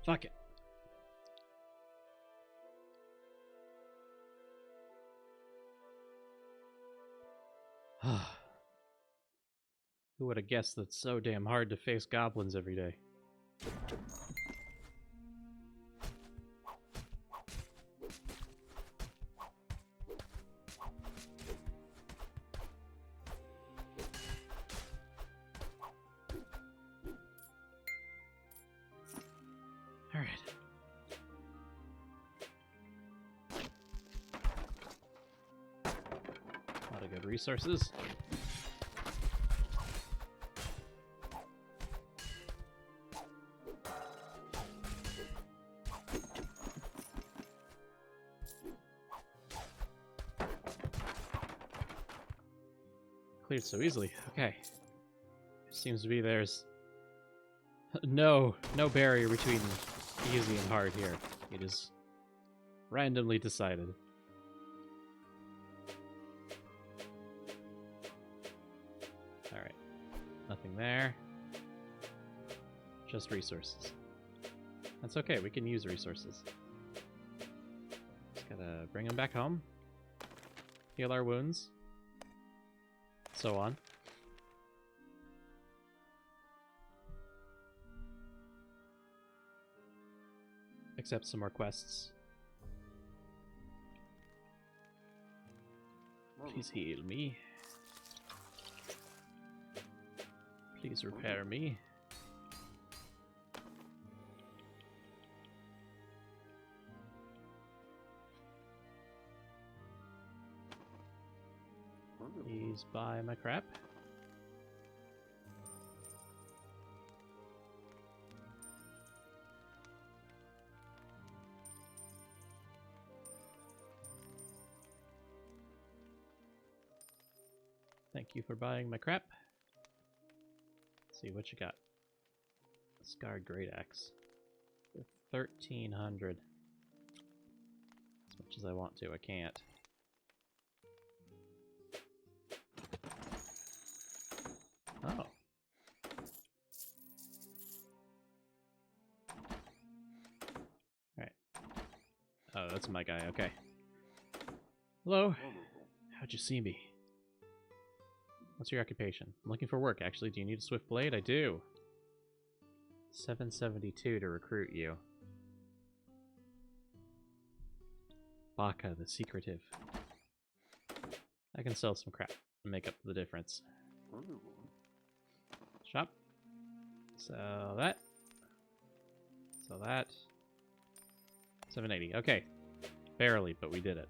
Speaker 1: Fuck it. Who would have guessed that it's so damn hard to face goblins every day? All right. A lot of good resources. cleared so easily. Okay. Seems to be there's no barrier between easy and hard here. It is randomly decided. Alright. Nothing there. Just resources. That's okay, we can use resources. Just gotta bring them back home. Heal our wounds. So on. Accept some more quests. Please heal me. Please repair me. Please buy my crap. Thank you for buying my crap. Let's see what you got. Scarred Great Axe. For 1,300. As much as I want to, I can't. Oh. Alright. Oh, that's my guy, okay. Hello. How'd you see me? What's your occupation? I'm looking for work, actually. Do you need a swift blade? I do. 772 to recruit you. Baka the secretive. I can sell some crap and make up the difference. Shop. Sell that. Sell that. 780. Okay. Barely, but we did it.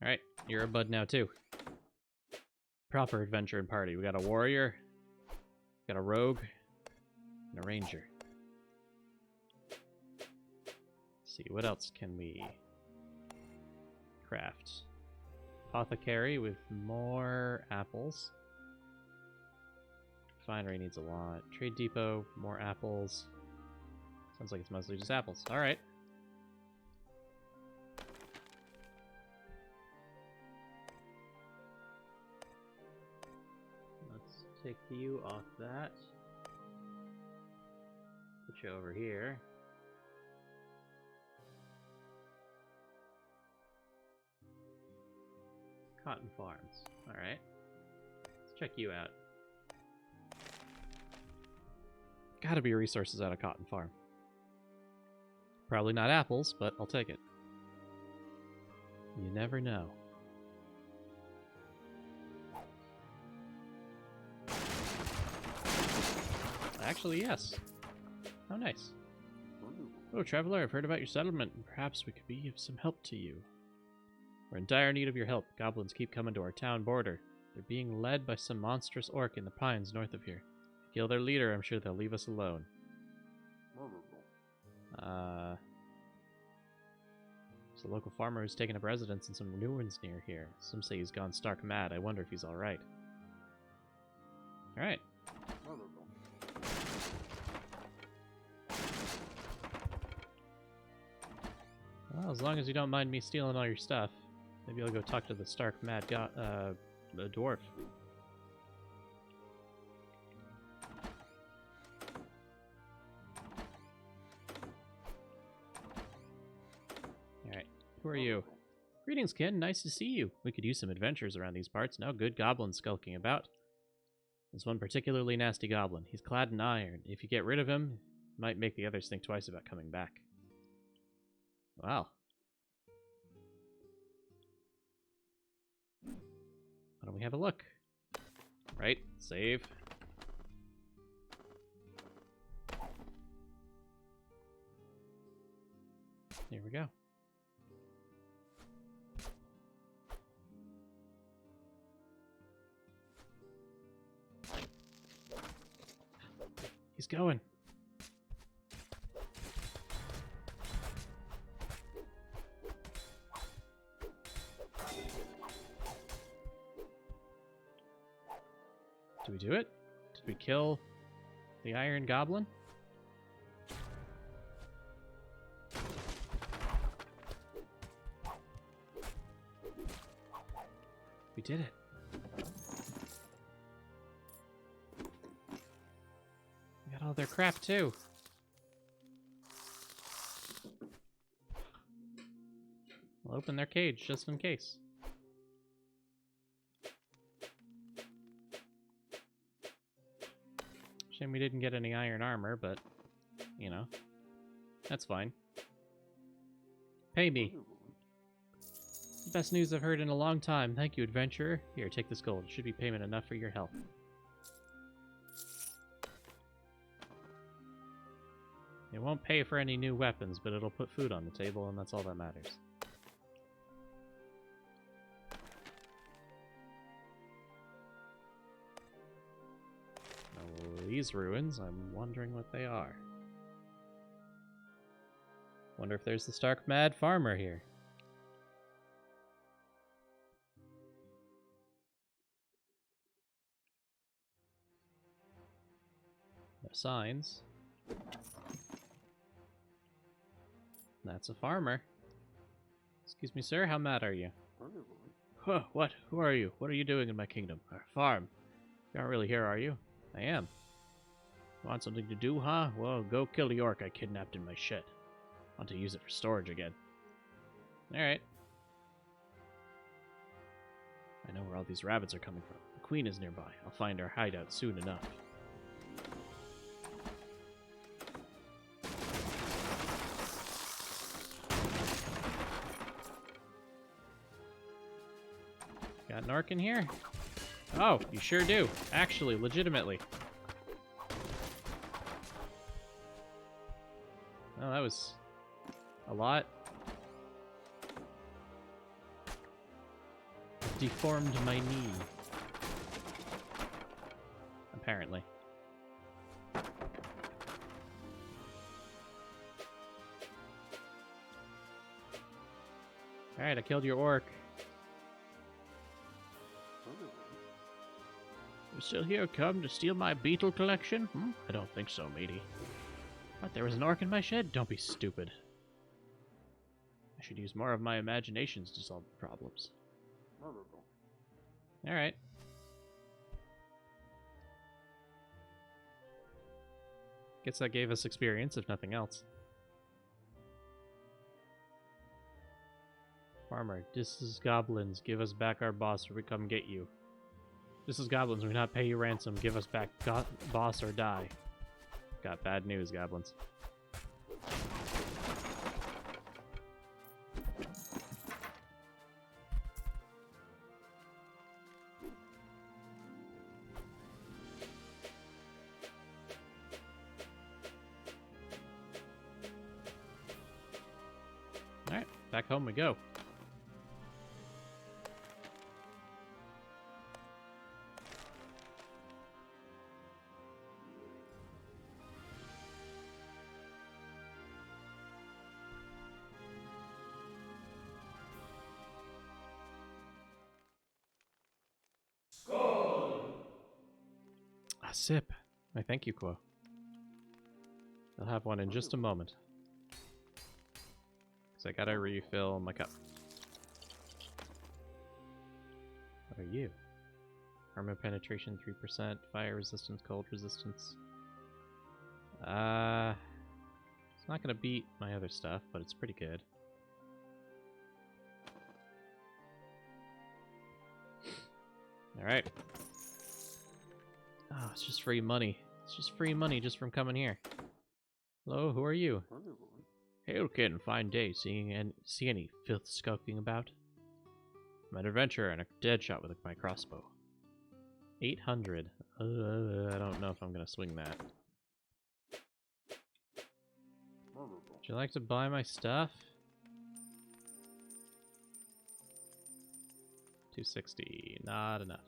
Speaker 1: Alright, you're a bud now too. Proper adventure and party. We got a warrior, got a rogue, and a ranger. Let's see, what else can we craft? Apothecary with more apples. Refinery needs a lot. Trade depot, more apples. Sounds like it's mostly just apples. Alright. Let's take you off that. Put you over here. Cotton Farms. Alright. Let's check you out. Gotta be resources out of Cotton Farm. Probably not apples, but I'll take it. You never know. Actually, yes. How nice. Oh, traveler, I've heard about your settlement, and perhaps we could be of some help to you. We're in dire need of your help. Goblins keep coming to our town border. They're being led by some monstrous orc in the pines north of here. Kill their leader, I'm sure they'll leave us alone. There's a local farmer who's taken up residence in some ruins near here. Some say he's gone stark mad. I wonder if he's alright. Alright. Well, as long as you don't mind me stealing all your stuff, maybe I'll go talk to the stark mad the dwarf. Alright, who are you? Greetings, Ken. Nice to see you. We could use some adventures around these parts. No good goblins skulking about. There's one particularly nasty goblin. He's clad in iron. If you get rid of him, it might make the others think twice about coming back. Wow. Why don't we have a look? Right, save. Here we go. He's going. Did we do it? Did we kill the Iron Goblin? We did it. We got all their crap too. We'll open their cage just in case. Shame we didn't get any iron armor, but, you know, that's fine. Pay me. The best news I've heard in a long time. Thank you, adventurer. Here, take this gold. It should be payment enough for your help. It won't pay for any new weapons, but it'll put food on the table, and that's all that matters. Now, these ruins, I'm wondering what they are. Wonder if there's the stark mad farmer here. No signs. That's a farmer. Excuse me, sir, how mad are you? Huh, what? Who are you? What are you doing in my kingdom? Our farm. You aren't really here, are you? I am. Want something to do, huh? Well, go kill the orc I kidnapped in my shed. Want to use it for storage again. Alright. I know where all these rabbits are coming from. The queen is nearby. I'll find our hideout soon enough. Got an orc in here? Oh, you sure do. Actually, legitimately. Oh, that was a lot. Deformed my knee. Apparently. Alright, I killed your orc. You're still here, come to steal my beetle collection? I don't think so, matey. What, there was an orc in my shed? Don't be stupid. I should use more of my imaginations to solve the problems. Alright. Guess that gave us experience, if nothing else. Farmer, this is goblins. Give us back our boss or we come get you. This is goblins. We not pay you ransom. Give us back boss or die. Got bad news, goblins. Alright, back home we go. A sip. I thank you, Quo. I'll have one in just a moment. Because I gotta refill my cup. What are you? Armor penetration 3%, fire resistance, cold resistance. It's not gonna beat my other stuff, but it's pretty good. Alright. Oh, it's just free money. It's just free money just from coming here. Hello, who are you? Hail, kid, and fine day. See any filth skulking about? I'm an adventurer and a dead shot with my crossbow. 800. I don't know if I'm gonna swing that. Would you like to buy my stuff? 260. Not enough.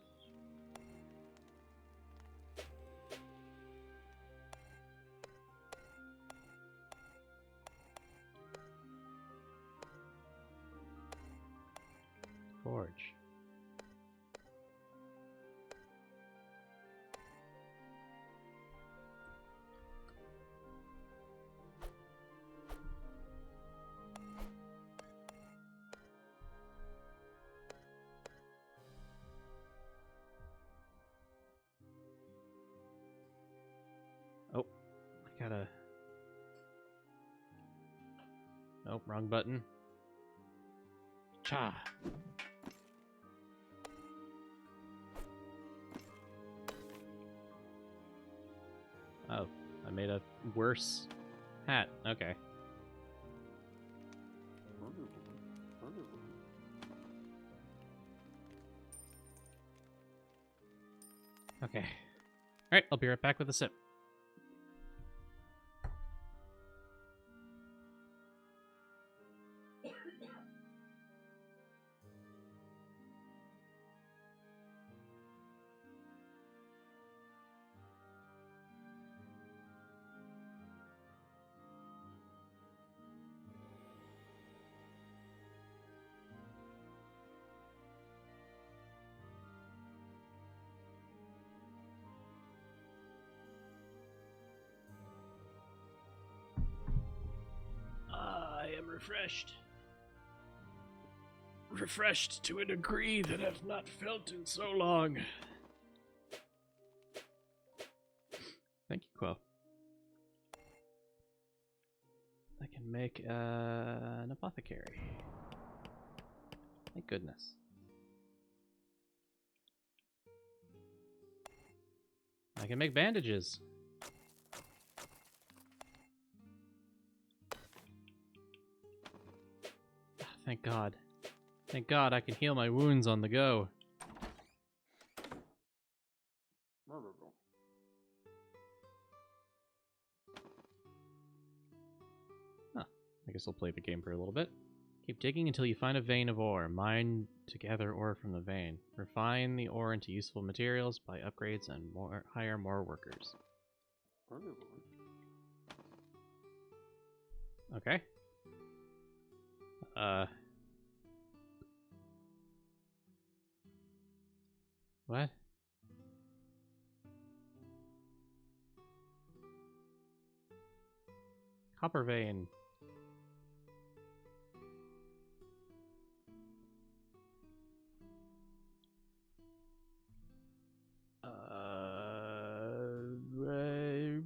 Speaker 1: Forge. gotta... Nope, wrong button. Cha! Oh, I made a worse hat. Okay. Okay. Alright, I'll be right back with a sip. I am refreshed. Refreshed to a degree that I've not felt in so long. Thank you, Quo. I can make an apothecary. Thank goodness. I can make bandages. Oh, thank God. Thank God I can heal my wounds on the go. Huh. I guess I'll play the game for a little bit. Keep digging until you find a vein of ore. Mine to gather ore from the vein. Refine the ore into useful materials, buy upgrades, and hire more workers. Okay. What? Copper vein.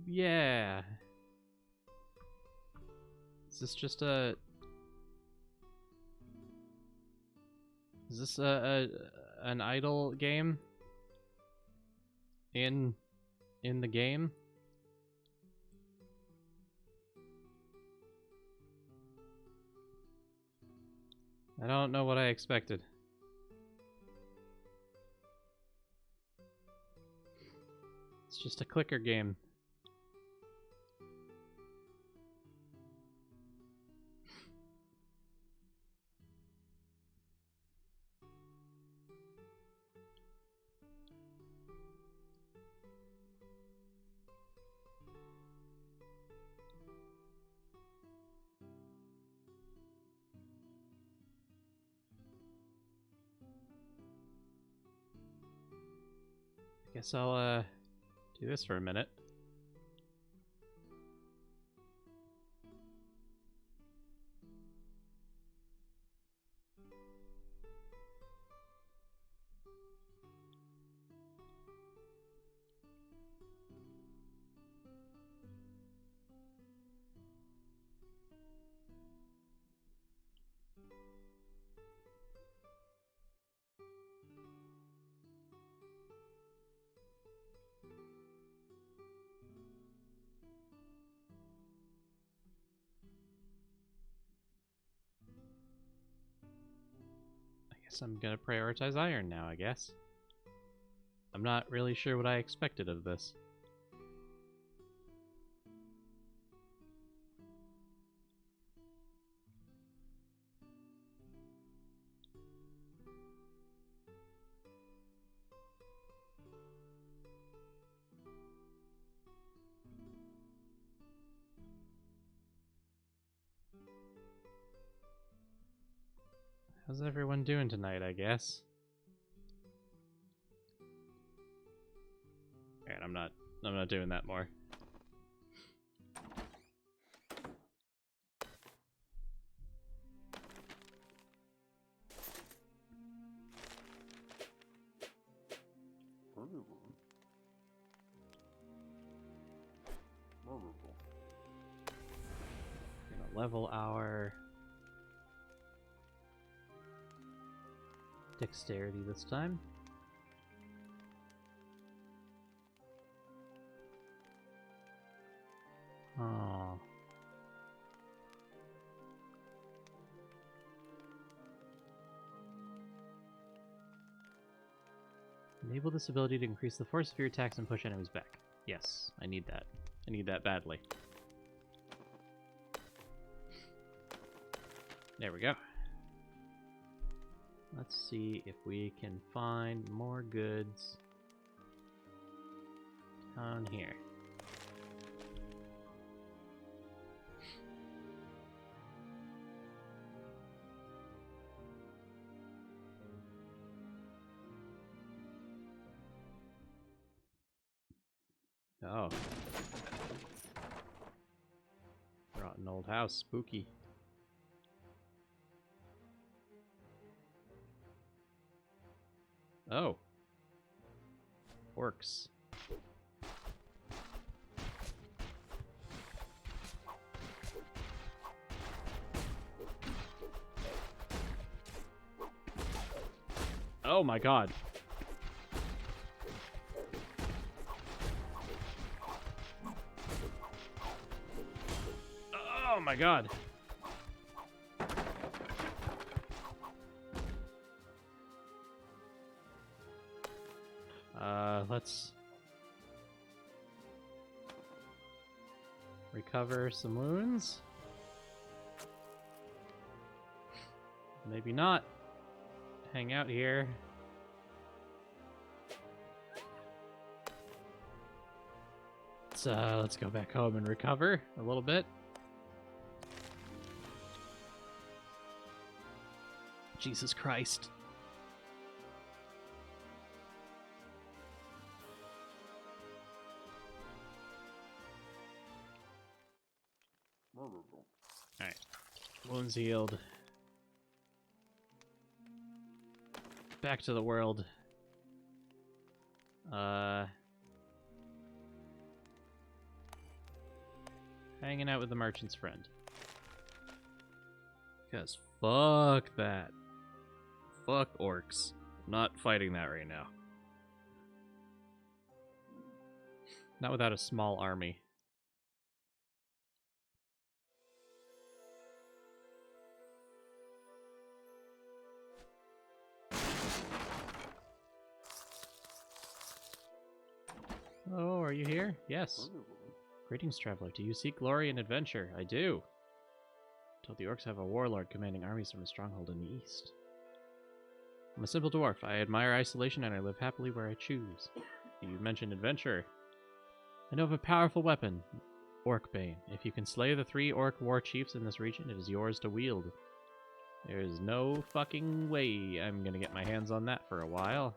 Speaker 1: Yeah. Is this just a... Is this an idle game? In the game? I don't know what I expected. It's just a clicker game. Guess I'll do this for a minute. Guess I'm gonna prioritize iron now, I guess. I'm not really sure what I expected of this. How's everyone doing tonight, I guess? Alright, I'm not doing that more. level our dexterity this time. Oh. Enable this ability to increase the force of your attacks and push enemies back. Yes, I need that. I need that badly. There we go. Let's see if we can find more goods down here. Oh. Rotten old house, spooky. Oh. Orcs. Oh my god. Oh my god. Let's recover some wounds. Maybe not. Hang out here. Let's go back home and recover a little bit. Jesus Christ. Alright. Wounds healed. Back to the world. Hanging out with the merchant's friend. Because fuck that. Fuck orcs. I'm not fighting that right now. Not without a small army. Oh, are you here? Yes. Greetings, traveler. Do you seek glory and adventure? I do. Told the orcs have a warlord commanding armies from a stronghold in the east. I'm a simple dwarf. I admire isolation and I live happily where I choose. You mentioned adventure. I know of a powerful weapon, Orcbane. If you can slay the 3 orc war chiefs in this region, it is yours to wield. There is no fucking way I'm gonna get my hands on that for a while.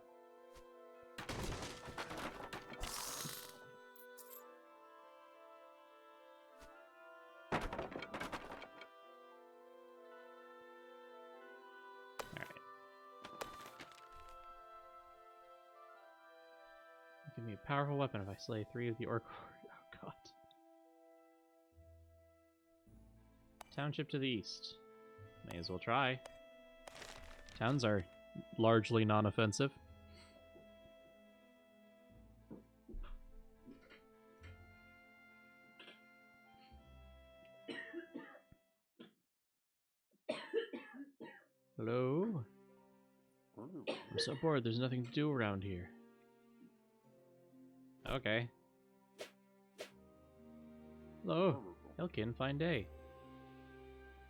Speaker 1: Give me a powerful weapon if I slay 3 of the orc. Oh god. Township to the east. May as well try. Towns are largely non-offensive. Hello? I'm so bored, there's nothing to do around here. Okay. Hello, Elkin, fine day.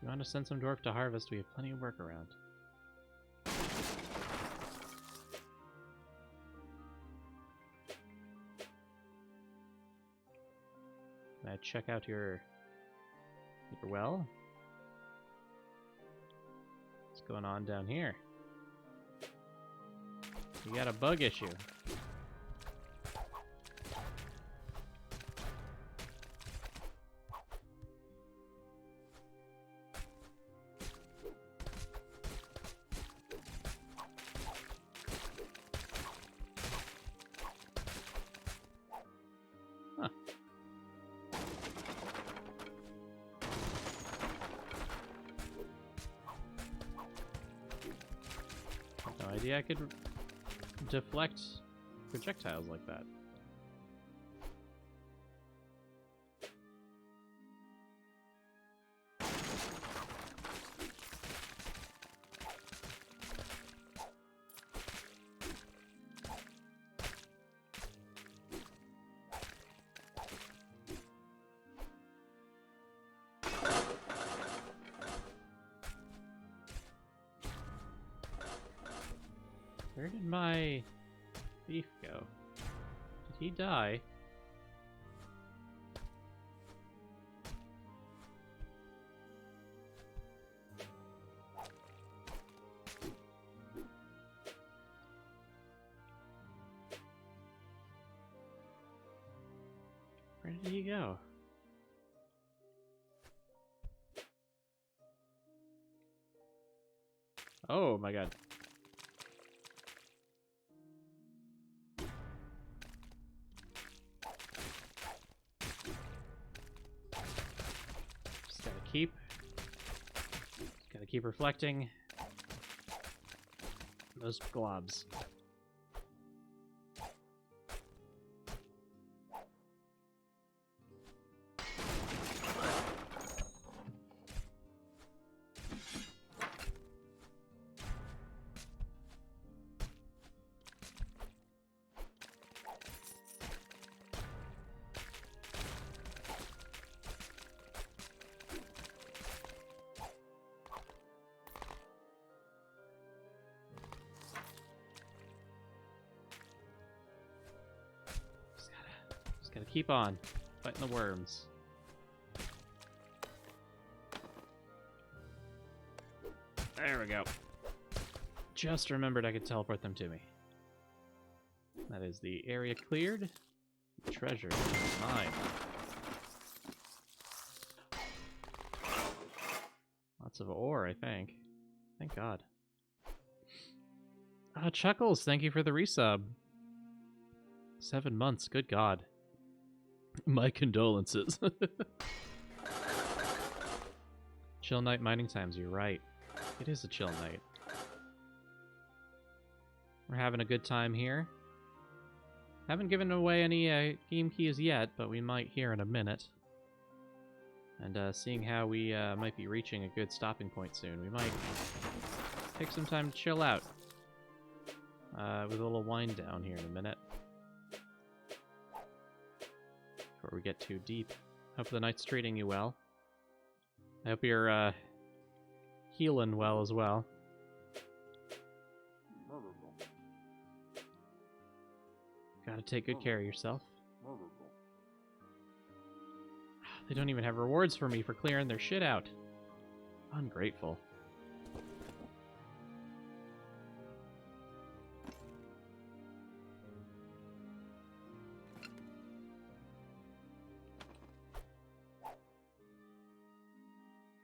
Speaker 1: You want to send some dwarf to harvest? We have plenty of work around. Can I check out your well? What's going on down here? You got a bug issue. no idea I could deflect projectiles like that. Where did my thief go? Did he die? Where did he go? Oh my god. Gotta keep reflecting those globs. Gotta keep on fighting the worms. There we go. Just remembered I could teleport them to me. That is the area cleared. Treasure is mine. Lots of ore, I think. Thank God. Chuckles, thank you for the resub. 7 months, good God. My condolences. Chill night mining times, you're right. It is a chill night. We're having a good time here. Haven't given away any game keys yet, but we might here in a minute. And seeing how we might be reaching a good stopping point soon, we might take some time to chill out. With a little wind down here in a minute. Before we get too deep. Hope the night's treating you well. I hope you're healing well as well. Gotta take good care of yourself. They don't even have rewards for me for clearing their shit out. Ungrateful.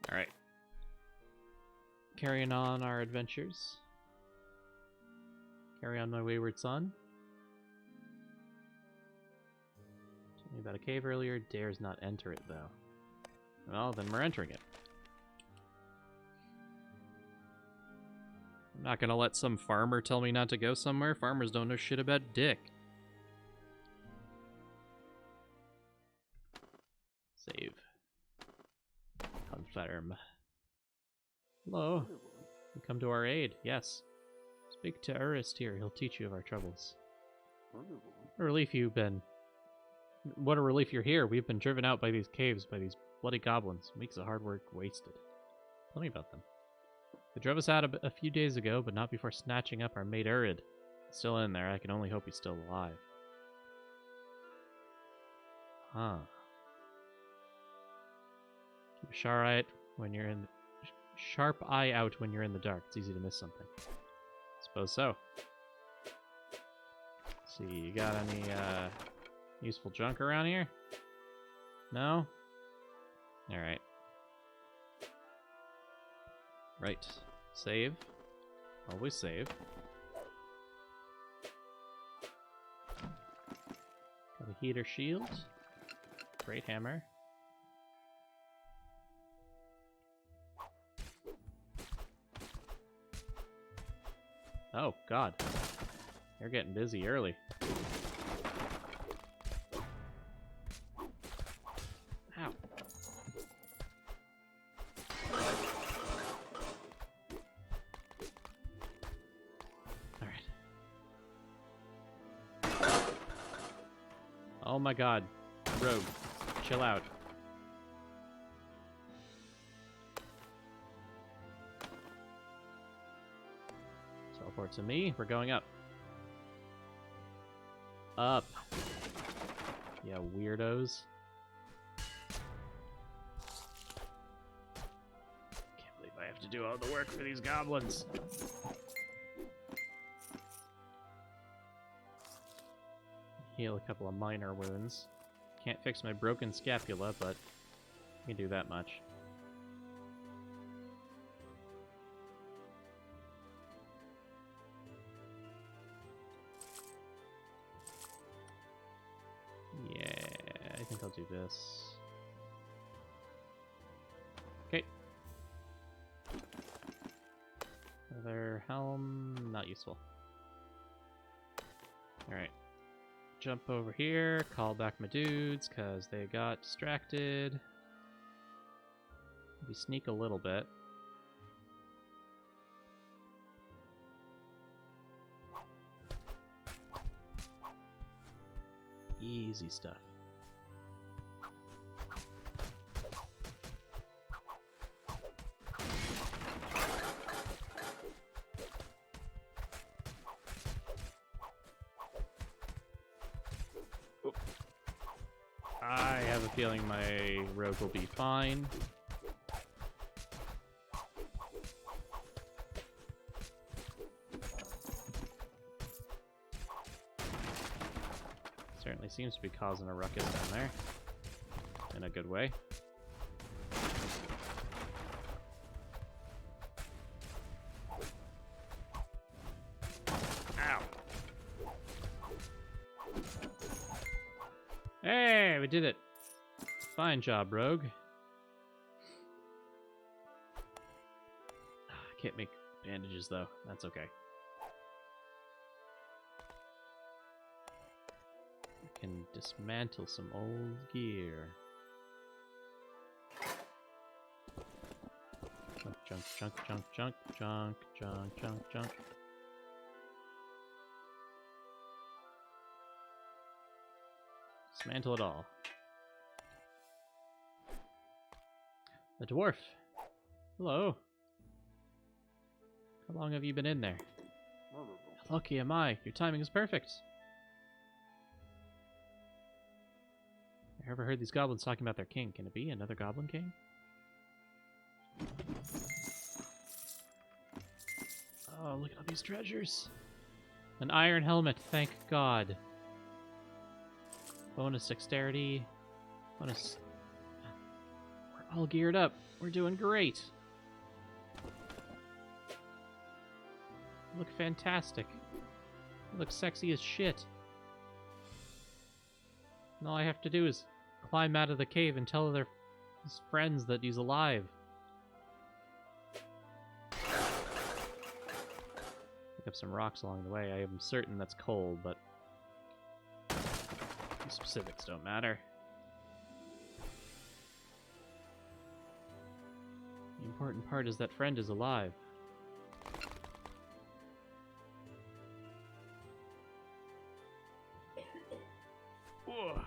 Speaker 1: Alright. Carrying on our adventures. Carry on, my wayward son. Told me about a cave earlier. Dares not enter it, though. Well, then we're entering it. I'm not gonna let some farmer tell me not to go somewhere. Farmers don't know shit about dick. Save. Confirm. Hello. You come to our aid. Yes. Speak to Urist here. He'll teach you of our troubles. What a relief you've been. What a relief you're here. We've been driven out by these caves, by these bloody goblins. Weeks of hard work wasted. Tell me about them. They drove us out a few days ago, but not before snatching up our mate Urid. He's still in there. I can only hope he's still alive. Huh. Keep a sharp eye out when you're in the dark. It's easy to miss something. Suppose so. Let's see, you got any useful junk around here? No? Alright. Right. Save. Always save. Got a heater shield. Great hammer. Oh, God. They're getting busy early. Ow. Alright. Oh my God. Rogue, chill out. Teleport to me. We're going up. Up. Yeah, weirdos. Can't believe I have to do all the work for these goblins. Heal a couple of minor wounds. Can't fix my broken scapula, but I can do that much. Yeah, I think I'll do this. Okay. Leather helm, not useful. Alright. Jump over here, call back my dudes, because they got distracted. Maybe sneak a little bit. Easy stuff. I have a feeling my rogue will be fine. Certainly seems to be causing a ruckus down there. In a good way. Ow! Hey, we did it! Fine job, rogue. I can't make bandages, though. That's okay. I can dismantle some old gear. Junk, junk, junk, junk, junk, junk, junk, junk. Dismantle it all. The dwarf. Hello. How long have you been in there? How lucky am I? Your timing is perfect. I ever heard these goblins talking about their king. Can it be another goblin king? Oh, look at all these treasures. An iron helmet, thank God. Bonus dexterity. Bonus... We're all geared up. We're doing great. Look fantastic. Look sexy as shit. And all I have to do is climb out of the cave and tell his friends that he's alive. Pick up some rocks along the way. I am certain that's coal, but the specifics don't matter. The important part is that friend is alive. Whoa.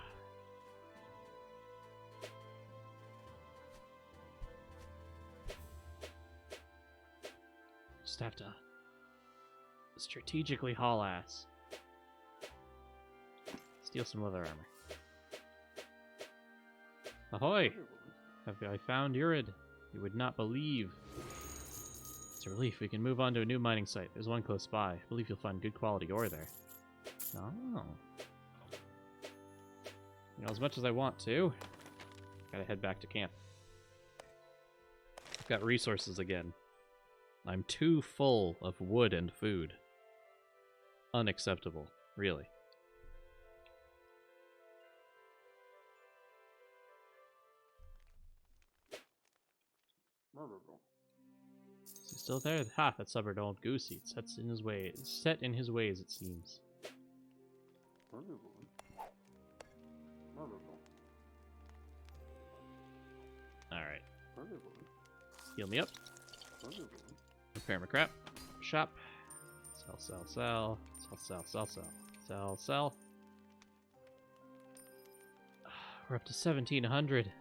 Speaker 1: Just have to strategically haul ass. Steal some leather armor. Ahoy! Have I found Urid? You would not believe. It's a relief. We can move on to a new mining site. There's one close by. I believe you'll find good quality ore there. Oh. You know, as much as I want to, gotta head back to camp. I've got resources again. I'm too full of wood and food. Unacceptable, really. Still there? Ha! That stubborn old goosey. It sets in his ways. Set in his ways, it seems. Alright. Heal me up. Repair my crap. Shop. Sell, sell, sell. Sell, sell, sell, sell. Sell, sell. We're up to 1700.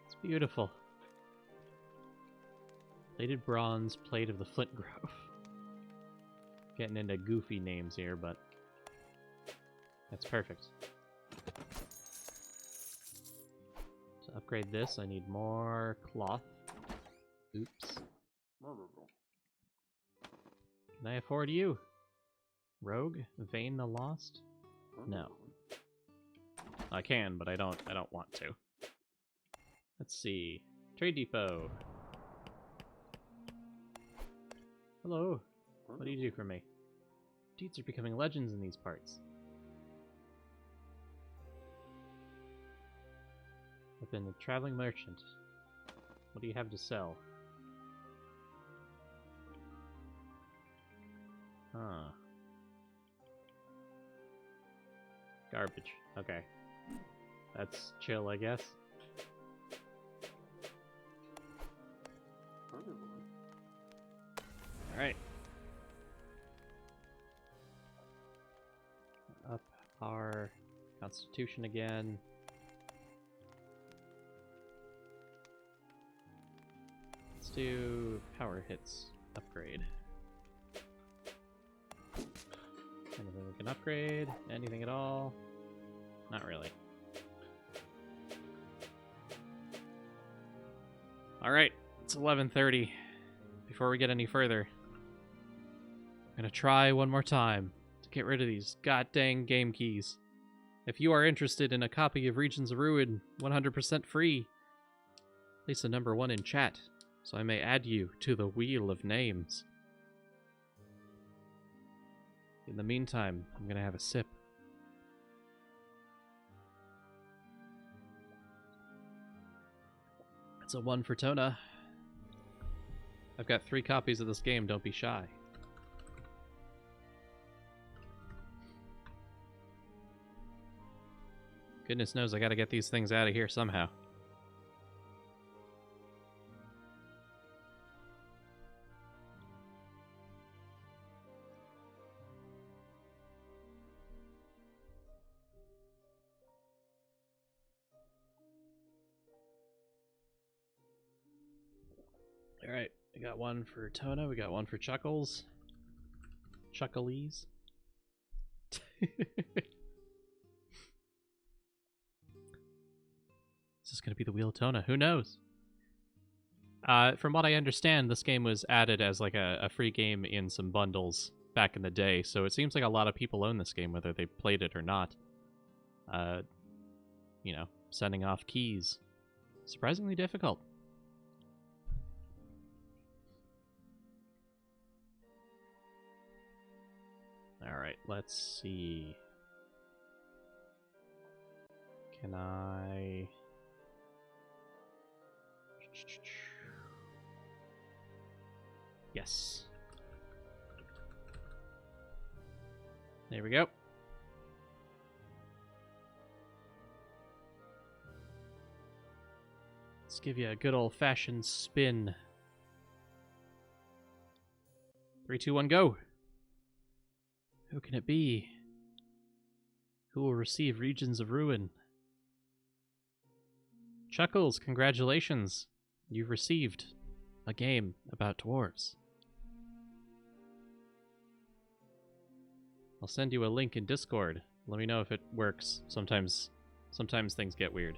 Speaker 1: It's beautiful. Plated bronze, plate of the Flint Grove. Getting into goofy names here, but that's perfect. To upgrade this, I need more cloth. Oops. Can I afford you? Rogue? Vane the Lost? No. I can, but I don't want to. Let's see. Trade Depot. Hello. What do you do for me? Deeds are becoming legends in these parts. I've been a traveling merchant. What do you have to sell? Huh. Garbage. Okay. That's chill, I guess. Alright. Up our constitution again. Let's do power hits upgrade. Anything we can upgrade? Anything at all? Not really. Alright, it's 11:30. Before we get any further, I'm gonna try one more time to get rid of these goddamn game keys. If you are interested in a copy of Regions of Ruin 100% free, place the number 1 in chat so I may add you to the Wheel of Names. In the meantime, I'm gonna have a sip. That's a 1 for Tona. I've got 3 copies of this game, don't be shy. Goodness knows I gotta get these things out of here somehow. Alright, we got 1 for Tona, we got 1 for Chuckles. Chuckleese. Is this going to be the Wheel of Tona? Who knows? From what I understand, this game was added as like a free game in some bundles back in the day, so it seems like a lot of people own this game, whether they played it or not. You know, sending off keys. Surprisingly difficult. Alright, let's see. Can I... Yes. There we go. Let's give you a good old-fashioned spin. 3, 2, 1, go! Who can it be? Who will receive Regions of Ruin? Chuckles, congratulations! You've received a game about dwarves. I'll send you a link in Discord. Let me know if it works. Sometimes things get weird.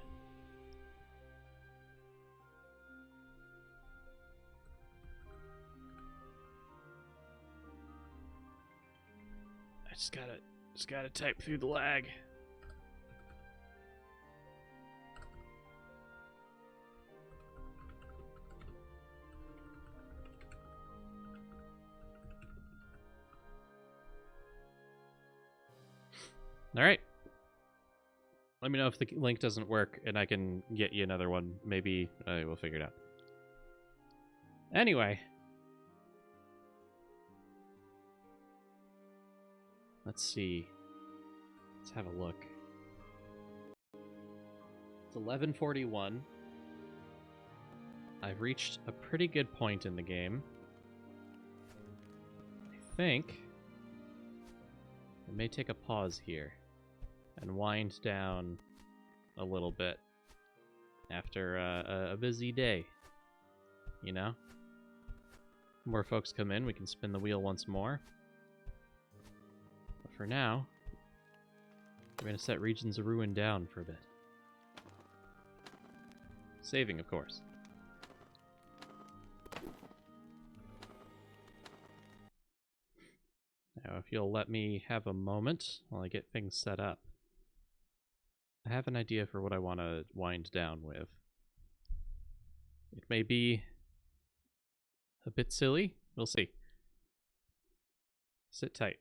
Speaker 1: I just gotta type through the lag. Alright. Let me know if the link doesn't work and I can get you another one. Maybe we'll figure it out. Anyway, Let's see. Let's have a look. It's 11:41. I've reached a pretty good point in the game. I think I may take a pause here and wind down a little bit after a busy day. You know? More folks come in, we can spin the wheel once more. But for now, we're going to set Regions of Ruin down for a bit. Saving, of course. Now, if you'll let me have a moment while I get things set up. I have an idea for what I want to wind down with. It may be a bit silly. We'll see. Sit tight.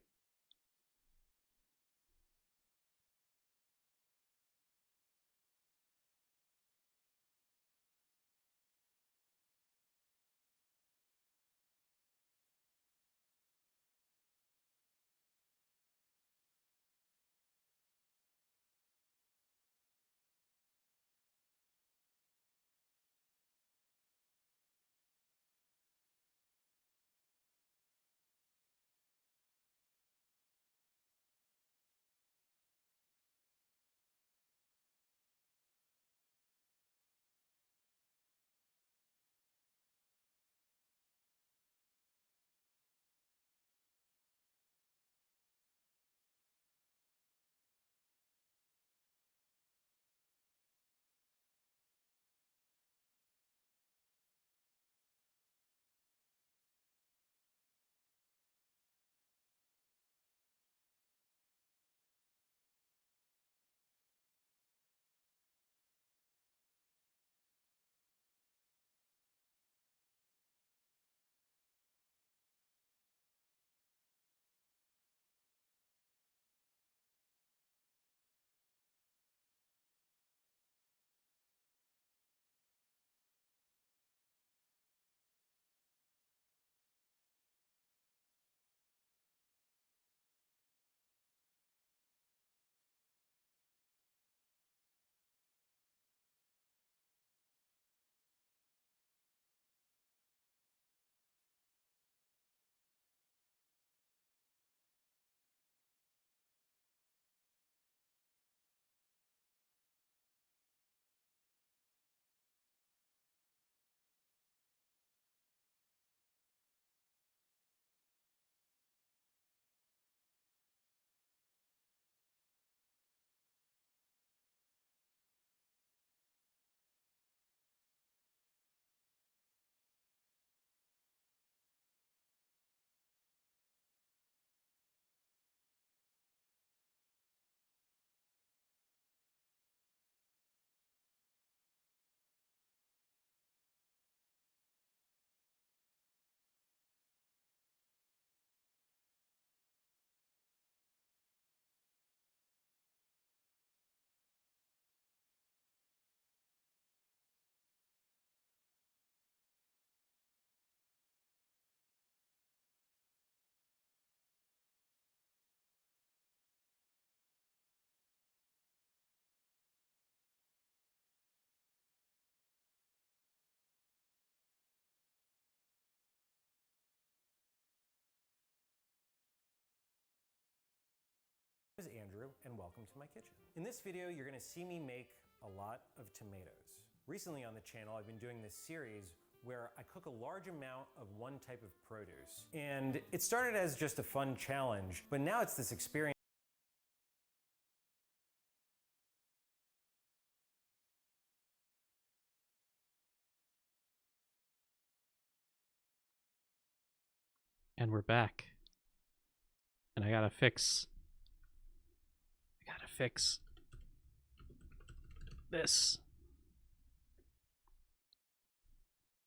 Speaker 3: This is Andrew, and welcome to my kitchen. In this video, you're gonna see me make a lot of tomatoes. Recently on the channel, I've been doing this series where I cook a large amount of one type of produce. And it started as just a fun challenge, but now it's this experience.
Speaker 1: And we're back. And I gotta fix this.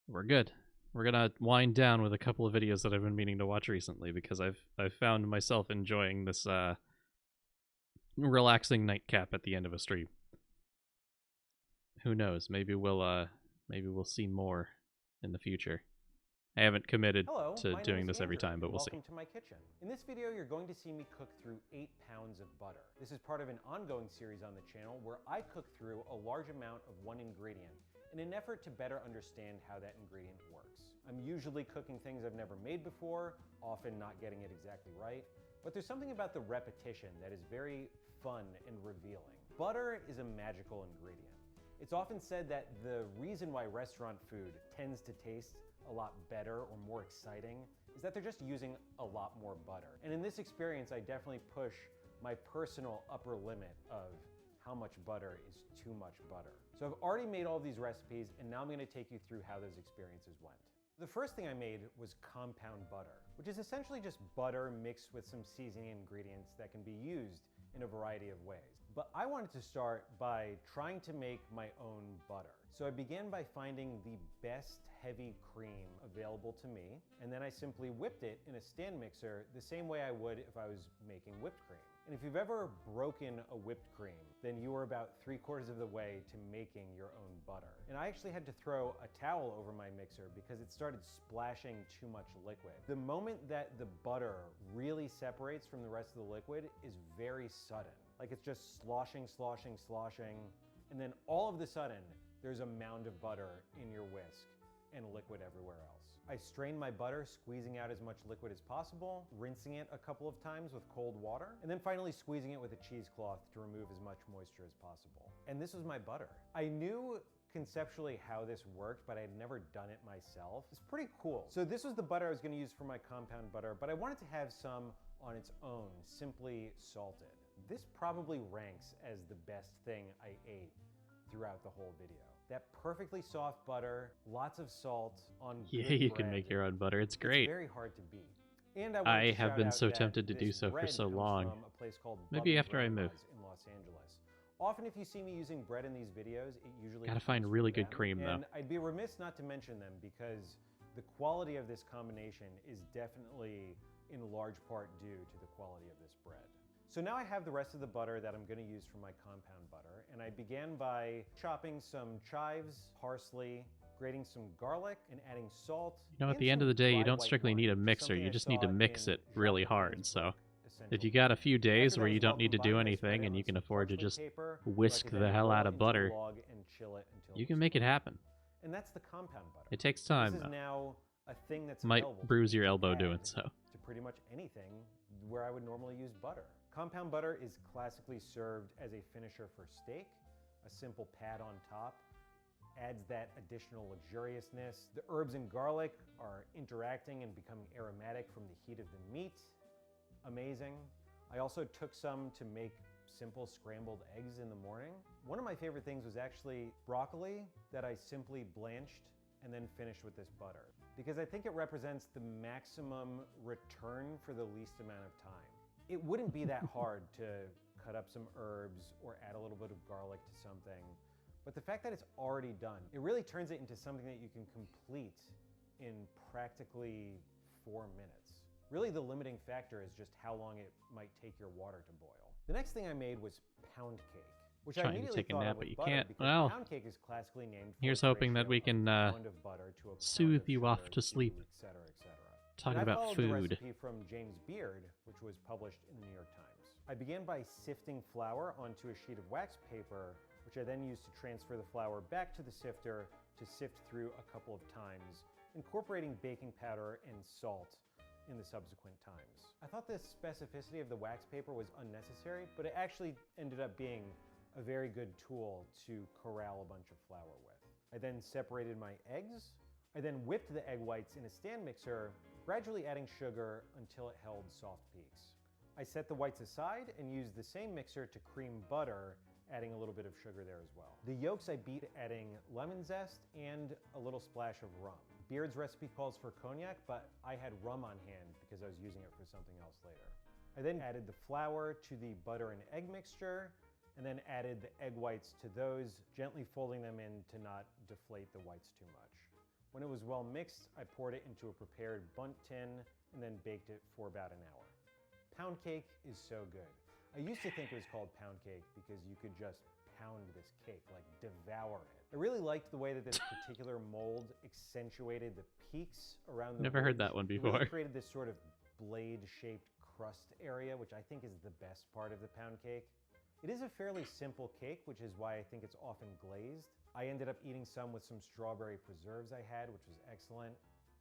Speaker 1: We're good. We're gonna wind down with a couple of videos that I've been meaning to watch recently because I've found myself enjoying this relaxing nightcap at the end of a stream. Who knows? Maybe we'll see more in the future. I haven't committed
Speaker 3: Hello,
Speaker 1: to
Speaker 3: my
Speaker 1: doing
Speaker 3: name is
Speaker 1: this every
Speaker 3: Andrew,
Speaker 1: time, but
Speaker 3: and
Speaker 1: we'll see.
Speaker 3: welcome to my kitchen. In this video, you're going to see me cook through 8 pounds of butter. This is part of an ongoing series on the channel where I cook through a large amount of one ingredient in an effort to better understand how that ingredient works. I'm usually cooking things I've never made before, often not getting it exactly right, but there's something about the repetition that is very fun and revealing. Butter is a magical ingredient. It's often said that the reason why restaurant food tends to taste a lot better or more exciting is that they're just using a lot more butter. And in this experience, I definitely push my personal upper limit of how much butter is too much butter. So I've already made all these recipes, and now I'm gonna take you through how those experiences went. The first thing I made was compound butter, which is essentially just butter mixed with some seasoning ingredients that can be used in a variety of ways. But I wanted to start by trying to make my own butter. So I began by finding the best heavy cream available to me, and then I simply whipped it in a stand mixer the same way I would if I was making whipped cream. And if you've ever broken a whipped cream, then you are about 3/4 of the way to making your own butter. And I actually had to throw a towel over my mixer because it started splashing too much liquid. The moment that the butter really separates from the rest of the liquid is very sudden. Like it's just sloshing, sloshing, sloshing, and then all of a sudden, there's a mound of butter in your whisk and liquid everywhere else. I strained my butter, squeezing out as much liquid as possible, rinsing it a couple of times with cold water, and then finally squeezing it with a cheesecloth to remove as much moisture as possible. And this was my butter. I knew conceptually how this worked, but I had never done it myself. It's pretty cool. So this was the butter I was gonna use for my compound butter, but I wanted to have some on its own, simply salted. This probably ranks as the best thing I ate throughout the whole video. That perfectly soft butter, lots of salt on
Speaker 1: Yeah,
Speaker 3: good
Speaker 1: you can
Speaker 3: bread.
Speaker 1: make your own butter. It's
Speaker 3: It's
Speaker 1: great.
Speaker 3: very hard to beat. And I wanted
Speaker 1: I
Speaker 3: to
Speaker 1: have
Speaker 3: shout
Speaker 1: been
Speaker 3: out
Speaker 1: so
Speaker 3: that
Speaker 1: tempted to do
Speaker 3: this
Speaker 1: so for
Speaker 3: bread
Speaker 1: so
Speaker 3: comes
Speaker 1: long.
Speaker 3: from a place called
Speaker 1: Maybe
Speaker 3: Bubba
Speaker 1: after I move.
Speaker 3: Grandma's in Los Angeles. Often if you see me using bread in these videos, it usually
Speaker 1: Gotta
Speaker 3: comes
Speaker 1: find
Speaker 3: from
Speaker 1: really good
Speaker 3: them.
Speaker 1: cream, though.
Speaker 3: And I'd be remiss not to mention them because the quality of this combination is definitely in large part due to the quality of this bread. So now I have the rest of the butter that I'm gonna use for my compound butter, and I began by chopping some chives, parsley, grating some garlic, and adding salt.
Speaker 1: You know, at
Speaker 3: and
Speaker 1: the end of
Speaker 3: some
Speaker 1: the day, you
Speaker 3: dry
Speaker 1: don't
Speaker 3: white
Speaker 1: strictly
Speaker 3: wine,
Speaker 1: need a
Speaker 3: which is
Speaker 1: mixer,
Speaker 3: something
Speaker 1: you
Speaker 3: I
Speaker 1: just need to
Speaker 3: saw
Speaker 1: mix
Speaker 3: in
Speaker 1: it really
Speaker 3: Jacques
Speaker 1: hard.
Speaker 3: Lalanne's
Speaker 1: So
Speaker 3: book,
Speaker 1: if
Speaker 3: Essential
Speaker 1: you got a
Speaker 3: Cooking.
Speaker 1: few days
Speaker 3: After
Speaker 1: where
Speaker 3: that
Speaker 1: you
Speaker 3: was well
Speaker 1: don't need to do
Speaker 3: combined, I spread
Speaker 1: anything
Speaker 3: it
Speaker 1: and
Speaker 3: on
Speaker 1: you can
Speaker 3: some
Speaker 1: afford to
Speaker 3: parchment
Speaker 1: just
Speaker 3: paper so I
Speaker 1: whisk
Speaker 3: could
Speaker 1: the
Speaker 3: then
Speaker 1: hell
Speaker 3: roll
Speaker 1: out
Speaker 3: it
Speaker 1: of
Speaker 3: into a
Speaker 1: butter,
Speaker 3: log and chill it until
Speaker 1: you
Speaker 3: it
Speaker 1: can
Speaker 3: was
Speaker 1: make it
Speaker 3: firm.
Speaker 1: happen.
Speaker 3: And that's the compound butter.
Speaker 1: It takes time,
Speaker 3: This is
Speaker 1: though.
Speaker 3: now a thing that's
Speaker 1: Might
Speaker 3: available to
Speaker 1: bruise
Speaker 3: me
Speaker 1: your
Speaker 3: to
Speaker 1: elbow
Speaker 3: add
Speaker 1: doing so.
Speaker 3: to pretty much anything where I would normally use butter. Compound butter is classically served as a finisher for steak. A simple pad on top adds that additional luxuriousness. The herbs and garlic are interacting and becoming aromatic from the heat of the meat. Amazing. I also took some to make simple scrambled eggs in the morning. One of my favorite things was actually broccoli that I simply blanched and then finished with this butter, because I think it represents the maximum return for the least amount of time. It wouldn't be that hard to cut up some herbs or add a little bit of garlic to something, but the fact that it's already done, it really turns it into something that you can complete in practically 4 minutes. Really, the limiting factor is just how long it might take your water to boil. The next thing I made was pound cake, which I
Speaker 1: Trying to
Speaker 3: immediately
Speaker 1: take a
Speaker 3: thought
Speaker 1: nap,
Speaker 3: of
Speaker 1: but
Speaker 3: with
Speaker 1: you
Speaker 3: butter
Speaker 1: can't.
Speaker 3: because
Speaker 1: Well,
Speaker 3: pound cake is classically named for
Speaker 1: here's
Speaker 3: its
Speaker 1: hoping that
Speaker 3: ratio
Speaker 1: we
Speaker 3: of
Speaker 1: can
Speaker 3: a pound of butter to a pound
Speaker 1: soothe
Speaker 3: of
Speaker 1: you off
Speaker 3: sugar
Speaker 1: to sleep.
Speaker 3: et cetera, et cetera.
Speaker 1: Talking
Speaker 3: And I
Speaker 1: about
Speaker 3: followed the
Speaker 1: food.
Speaker 3: recipe from James Beard, which was published in the New York Times. I began by sifting flour onto a sheet of wax paper, which I then used to transfer the flour back to the sifter to sift through a couple of times, incorporating baking powder and salt in the subsequent times. I thought the specificity of the wax paper was unnecessary, but it actually ended up being a very good tool to corral a bunch of flour with. I then separated my eggs. I then whipped the egg whites in a stand mixer, gradually adding sugar until it held soft peaks. I set the whites aside and used the same mixer to cream butter, adding a little bit of sugar there as well. The yolks I beat adding lemon zest and a little splash of rum. Beard's recipe calls for cognac, but I had rum on hand because I was using it for something else later. I then added the flour to the butter and egg mixture, and then added the egg whites to those, gently folding them in to not deflate the whites too much. When it was well mixed, I poured it into a prepared bundt tin and then baked it for about an hour. Pound cake is so good. I used to think it was called pound cake because you could just pound this cake, like devour it. I really liked the way that this particular mold accentuated the peaks around the
Speaker 1: Never heard
Speaker 3: ridge.
Speaker 1: that one
Speaker 3: It
Speaker 1: before.
Speaker 3: really created this sort of blade-shaped crust area, which I think is the best part of the pound cake. It is a fairly simple cake, which is why I think it's often glazed. I ended up eating some with some strawberry preserves I had, which was excellent.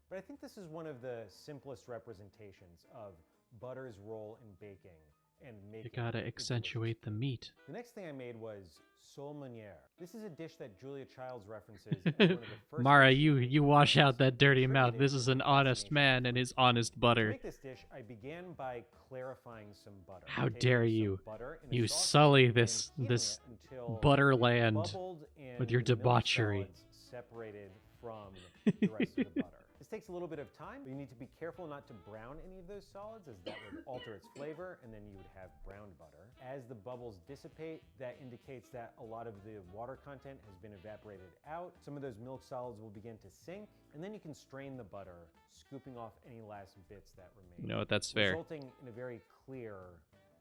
Speaker 3: But I think this is one of the simplest representations of butter's role in baking and making.
Speaker 1: You gotta accentuate the meat.
Speaker 3: The next thing I made was saumonière. This is a dish that Julia Childs references as one of the first
Speaker 1: Mara,
Speaker 3: dishes
Speaker 1: you
Speaker 3: in
Speaker 1: wash
Speaker 3: France,
Speaker 1: out that dirty mouth.
Speaker 3: attributed
Speaker 1: This is
Speaker 3: to
Speaker 1: an
Speaker 3: the
Speaker 1: honest
Speaker 3: fascination
Speaker 1: man
Speaker 3: with
Speaker 1: and his
Speaker 3: butter.
Speaker 1: honest
Speaker 3: To
Speaker 1: butter.
Speaker 3: make this dish, I began by clarifying some butter.
Speaker 1: How
Speaker 3: Taking
Speaker 1: dare
Speaker 3: some
Speaker 1: you.
Speaker 3: butter in a
Speaker 1: You
Speaker 3: saucepan
Speaker 1: sully
Speaker 3: and
Speaker 1: this
Speaker 3: heating
Speaker 1: this
Speaker 3: it until
Speaker 1: butter
Speaker 3: it
Speaker 1: land
Speaker 3: bubbled and
Speaker 1: with your
Speaker 3: the milk
Speaker 1: debauchery.
Speaker 3: solids separated from the rest of the butter. This takes a little bit of time, but you need to be careful not to brown any of those solids, as that would alter its flavor, and then you would have browned butter. As the bubbles dissipate, that indicates that a lot of the water content has been evaporated out. Some of those milk solids will begin to sink, and then you can strain the butter, scooping off any last bits that remain.
Speaker 1: You know what? That's fair.
Speaker 3: Resulting in a very clear,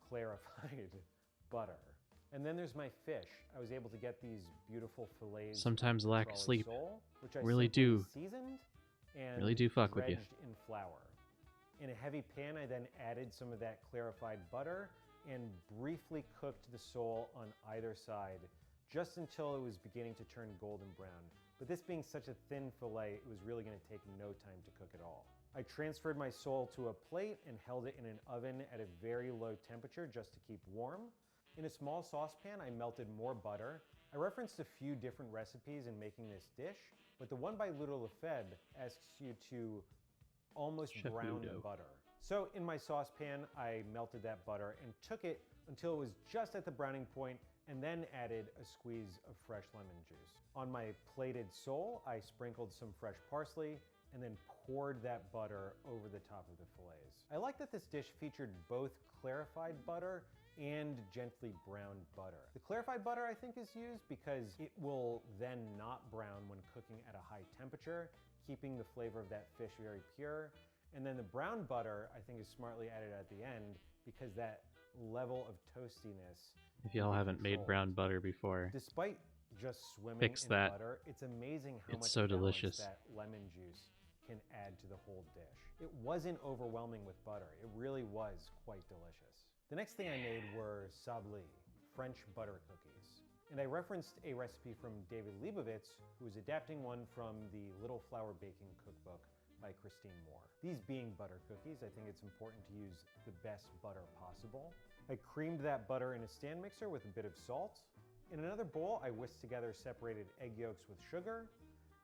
Speaker 3: clarified butter. And then there's my fish. I was able to get these beautiful fillets.
Speaker 1: Sometimes
Speaker 3: of
Speaker 1: lack
Speaker 3: Charlie
Speaker 1: sleep.
Speaker 3: sole, which I
Speaker 1: Really
Speaker 3: simply
Speaker 1: do.
Speaker 3: seasoned and
Speaker 1: Really do fuck with you.
Speaker 3: dredged in flour. In a heavy pan, I then added some of that clarified butter and briefly cooked the sole on either side, just until it was beginning to turn golden brown. But this being such a thin fillet, it was really going to take no time to cook at all. I transferred my sole to a plate and held it in an oven at a very low temperature just to keep warm. In a small saucepan, I melted more butter. I referenced a few different recipes in making this dish, but the one by Ludo Lefebvre asks you to almost
Speaker 1: Chef
Speaker 3: brown
Speaker 1: Ludo.
Speaker 3: the butter. So in my saucepan, I melted that butter and took it until it was just at the browning point, and then added a squeeze of fresh lemon juice. On my plated sole, I sprinkled some fresh parsley and then poured that butter over the top of the fillets. I like that this dish featured both clarified butter and gently browned butter. The clarified butter I think is used because it will then not brown when cooking at a high temperature, keeping the flavor of that fish very pure. And then the brown butter I think is smartly added at the end because that level of toastiness.
Speaker 1: If y'all haven't made brown butter before,
Speaker 3: Despite just swimming
Speaker 1: Fix
Speaker 3: in
Speaker 1: that.
Speaker 3: butter, it's amazing how
Speaker 1: It's
Speaker 3: much
Speaker 1: so
Speaker 3: balance
Speaker 1: delicious.
Speaker 3: that lemon juice can add to the whole dish. It wasn't overwhelming with butter. It really was quite delicious. The next thing I made were sablés, French butter cookies. And I referenced a recipe from David Leibovitz, who was adapting one from the Little Flour Baking Cookbook by Christine Moore. These being butter cookies, I think it's important to use the best butter possible. I creamed that butter in a stand mixer with a bit of salt. In another bowl, I whisked together separated egg yolks with sugar,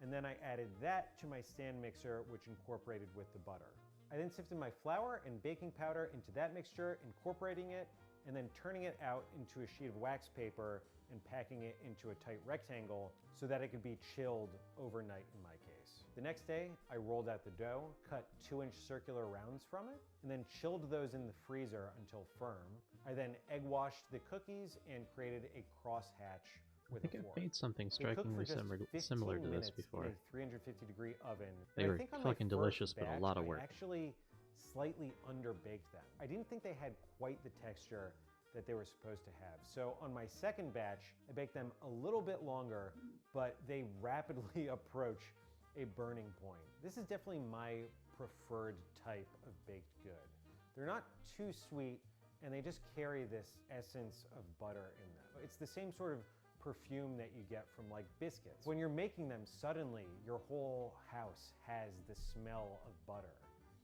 Speaker 3: and then I added that to my stand mixer, which incorporated with the butter. I then sifted my flour and baking powder into that mixture, incorporating it, and then turning it out into a sheet of wax paper and packing it into a tight rectangle so that it could be chilled overnight in my case. The next day, I rolled out the dough, cut 2-inch circular rounds from it, and then chilled those in the freezer until firm. I then egg washed the cookies and created a crosshatch
Speaker 1: I
Speaker 3: with a
Speaker 1: think
Speaker 3: fork.
Speaker 1: I've made something
Speaker 3: They cooked
Speaker 1: strikingly
Speaker 3: for just
Speaker 1: similar
Speaker 3: 15
Speaker 1: to this
Speaker 3: minutes
Speaker 1: before.
Speaker 3: in a 350-degree oven.
Speaker 1: They
Speaker 3: And I
Speaker 1: were
Speaker 3: think on my
Speaker 1: fucking
Speaker 3: first
Speaker 1: delicious, but a lot of
Speaker 3: batch,
Speaker 1: work.
Speaker 3: I actually slightly underbaked them. I didn't think they had quite the texture that they were supposed to have. So on my second batch, I baked them a little bit longer, but they rapidly approach a burning point. This is definitely my preferred type of baked good. They're not too sweet, and they just carry this essence of butter in them. It's the same sort of perfume that you get from like biscuits. When you're making them, suddenly your whole house has the smell of butter.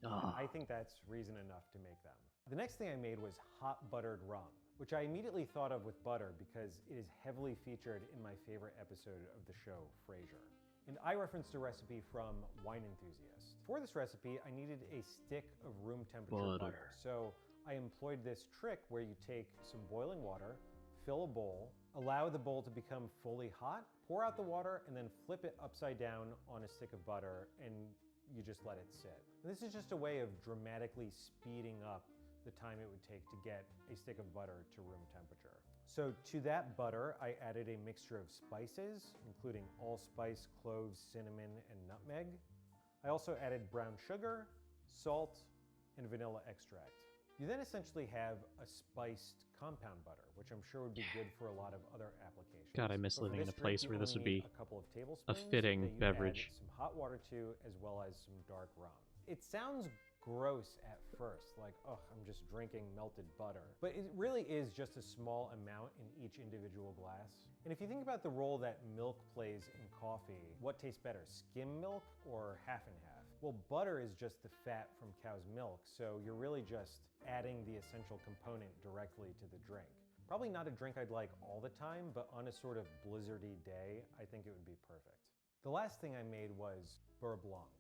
Speaker 1: Ah.
Speaker 3: I think that's reason enough to make them. The next thing I made was hot buttered rum, which I immediately thought of with butter because it is heavily featured in my favorite episode of the show, Frasier. And I referenced a recipe from Wine Enthusiast. For this recipe, I needed a stick of room temperature butter. So I employed this trick where you take some boiling water, fill a bowl, allow the bowl to become fully hot, pour out the water, and then flip it upside down on a stick of butter, and you just let it sit. And this is just a way of dramatically speeding up the time it would take to get a stick of butter to room temperature. So to that butter, I added a mixture of spices, including allspice, cloves, cinnamon, and nutmeg. I also added brown sugar, salt, and vanilla extract. You then essentially have a spiced compound butter, which I'm sure would be good for a lot of other applications.
Speaker 1: God, I miss
Speaker 3: But for
Speaker 1: living in
Speaker 3: this
Speaker 1: a place
Speaker 3: drink,
Speaker 1: where
Speaker 3: you
Speaker 1: this
Speaker 3: only
Speaker 1: would
Speaker 3: need
Speaker 1: be
Speaker 3: a couple of
Speaker 1: a
Speaker 3: tablespoons
Speaker 1: fitting
Speaker 3: that you
Speaker 1: beverage.
Speaker 3: add some hot water to, as well as some dark rum. It sounds gross at first, like, oh, I'm just drinking melted butter. But it really is just a small amount in each individual glass. And if you think about the role that milk plays in coffee, what tastes better, skim milk or half and half? Well, butter is just the fat from cow's milk, so you're really just adding the essential component directly to the drink. Probably not a drink I'd like all the time, but on a sort of blizzardy day, I think it would be perfect. The last thing I made was beurre blanc,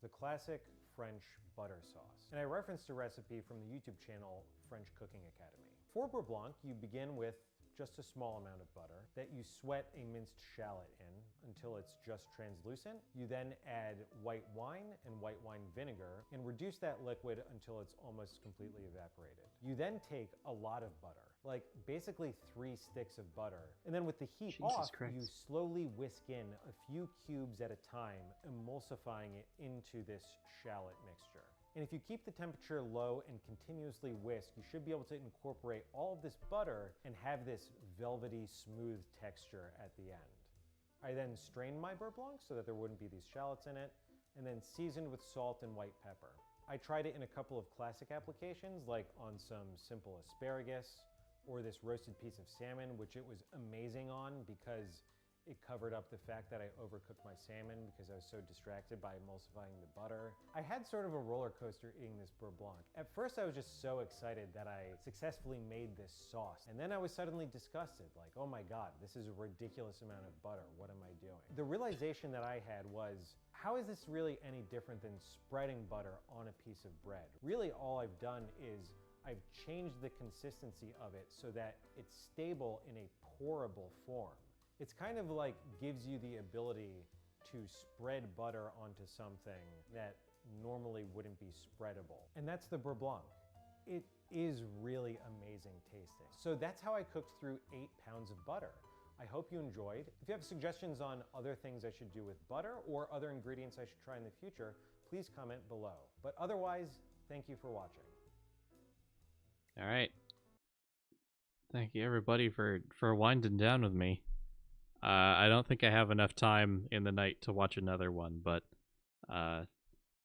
Speaker 3: the classic French butter sauce. And I referenced a recipe from the YouTube channel French Cooking Academy. For beurre blanc, you begin with just a small amount of butter that you sweat a minced shallot in until it's just translucent. You then add white wine and white wine vinegar and reduce that liquid until it's almost completely evaporated. You then take a lot of butter, like basically 3 sticks of butter, and then with the heat off, you slowly whisk in a few cubes at a time, emulsifying it into this shallot mixture. And if you keep the temperature low and continuously whisk, you should be able to incorporate all of this butter and have this velvety, smooth texture at the end. I then strained my beurre blanc so that there wouldn't be these shallots in it, and then seasoned with salt and white pepper. I tried it in a couple of classic applications, like on some simple asparagus, or this roasted piece of salmon, which it was amazing on because it covered up the fact that I overcooked my salmon because I was so distracted by emulsifying the butter. I had sort of a roller coaster eating this beurre blanc. At first I was just so excited that I successfully made this sauce. And then I was suddenly disgusted, like, oh my God, this is a ridiculous amount of butter. What am I doing? The realization that I had was, how is this really any different than spreading butter on a piece of bread? Really all I've done is I've changed the consistency of it so that it's stable in a pourable form. It's kind of like gives you the ability to spread butter onto something that normally wouldn't be spreadable. And that's the beurre blanc. It is really amazing tasting. So that's how I cooked through 8 pounds of butter. I hope you enjoyed. If you have suggestions on other things I should do with butter or other ingredients I should try in the future, please comment below. But otherwise, thank you for watching.
Speaker 1: All right. Thank you everybody for winding down with me. I don't think I have enough time in the night to watch another one, but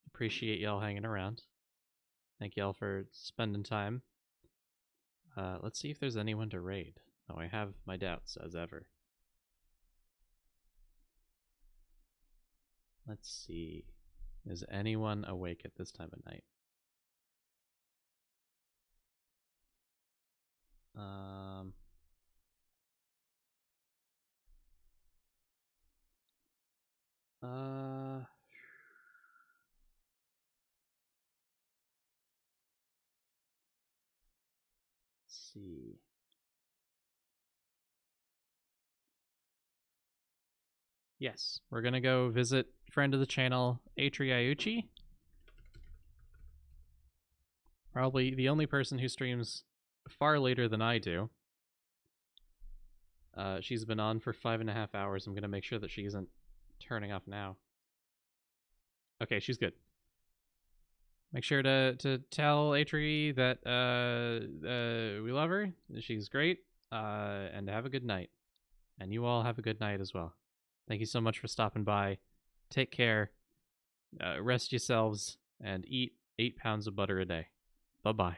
Speaker 1: appreciate y'all hanging around. Thank y'all for spending time. Let's see if there's anyone to raid. Oh, I have my doubts, as ever. Let's see. Is anyone awake at this time of night? Let's see. Yes, we're gonna go visit friend of the channel, Atriuchi. Probably the only person who streams far later than I do. She's been on for 5.5 hours. I'm gonna make sure that she isn't turning off now. Okay, she's good. Make sure to tell Atri that we love her. She's great. And have a good night. And you all have a good night as well. Thank you so much for stopping by. Take care. Rest yourselves and eat 8 pounds of butter a day. Bye-bye.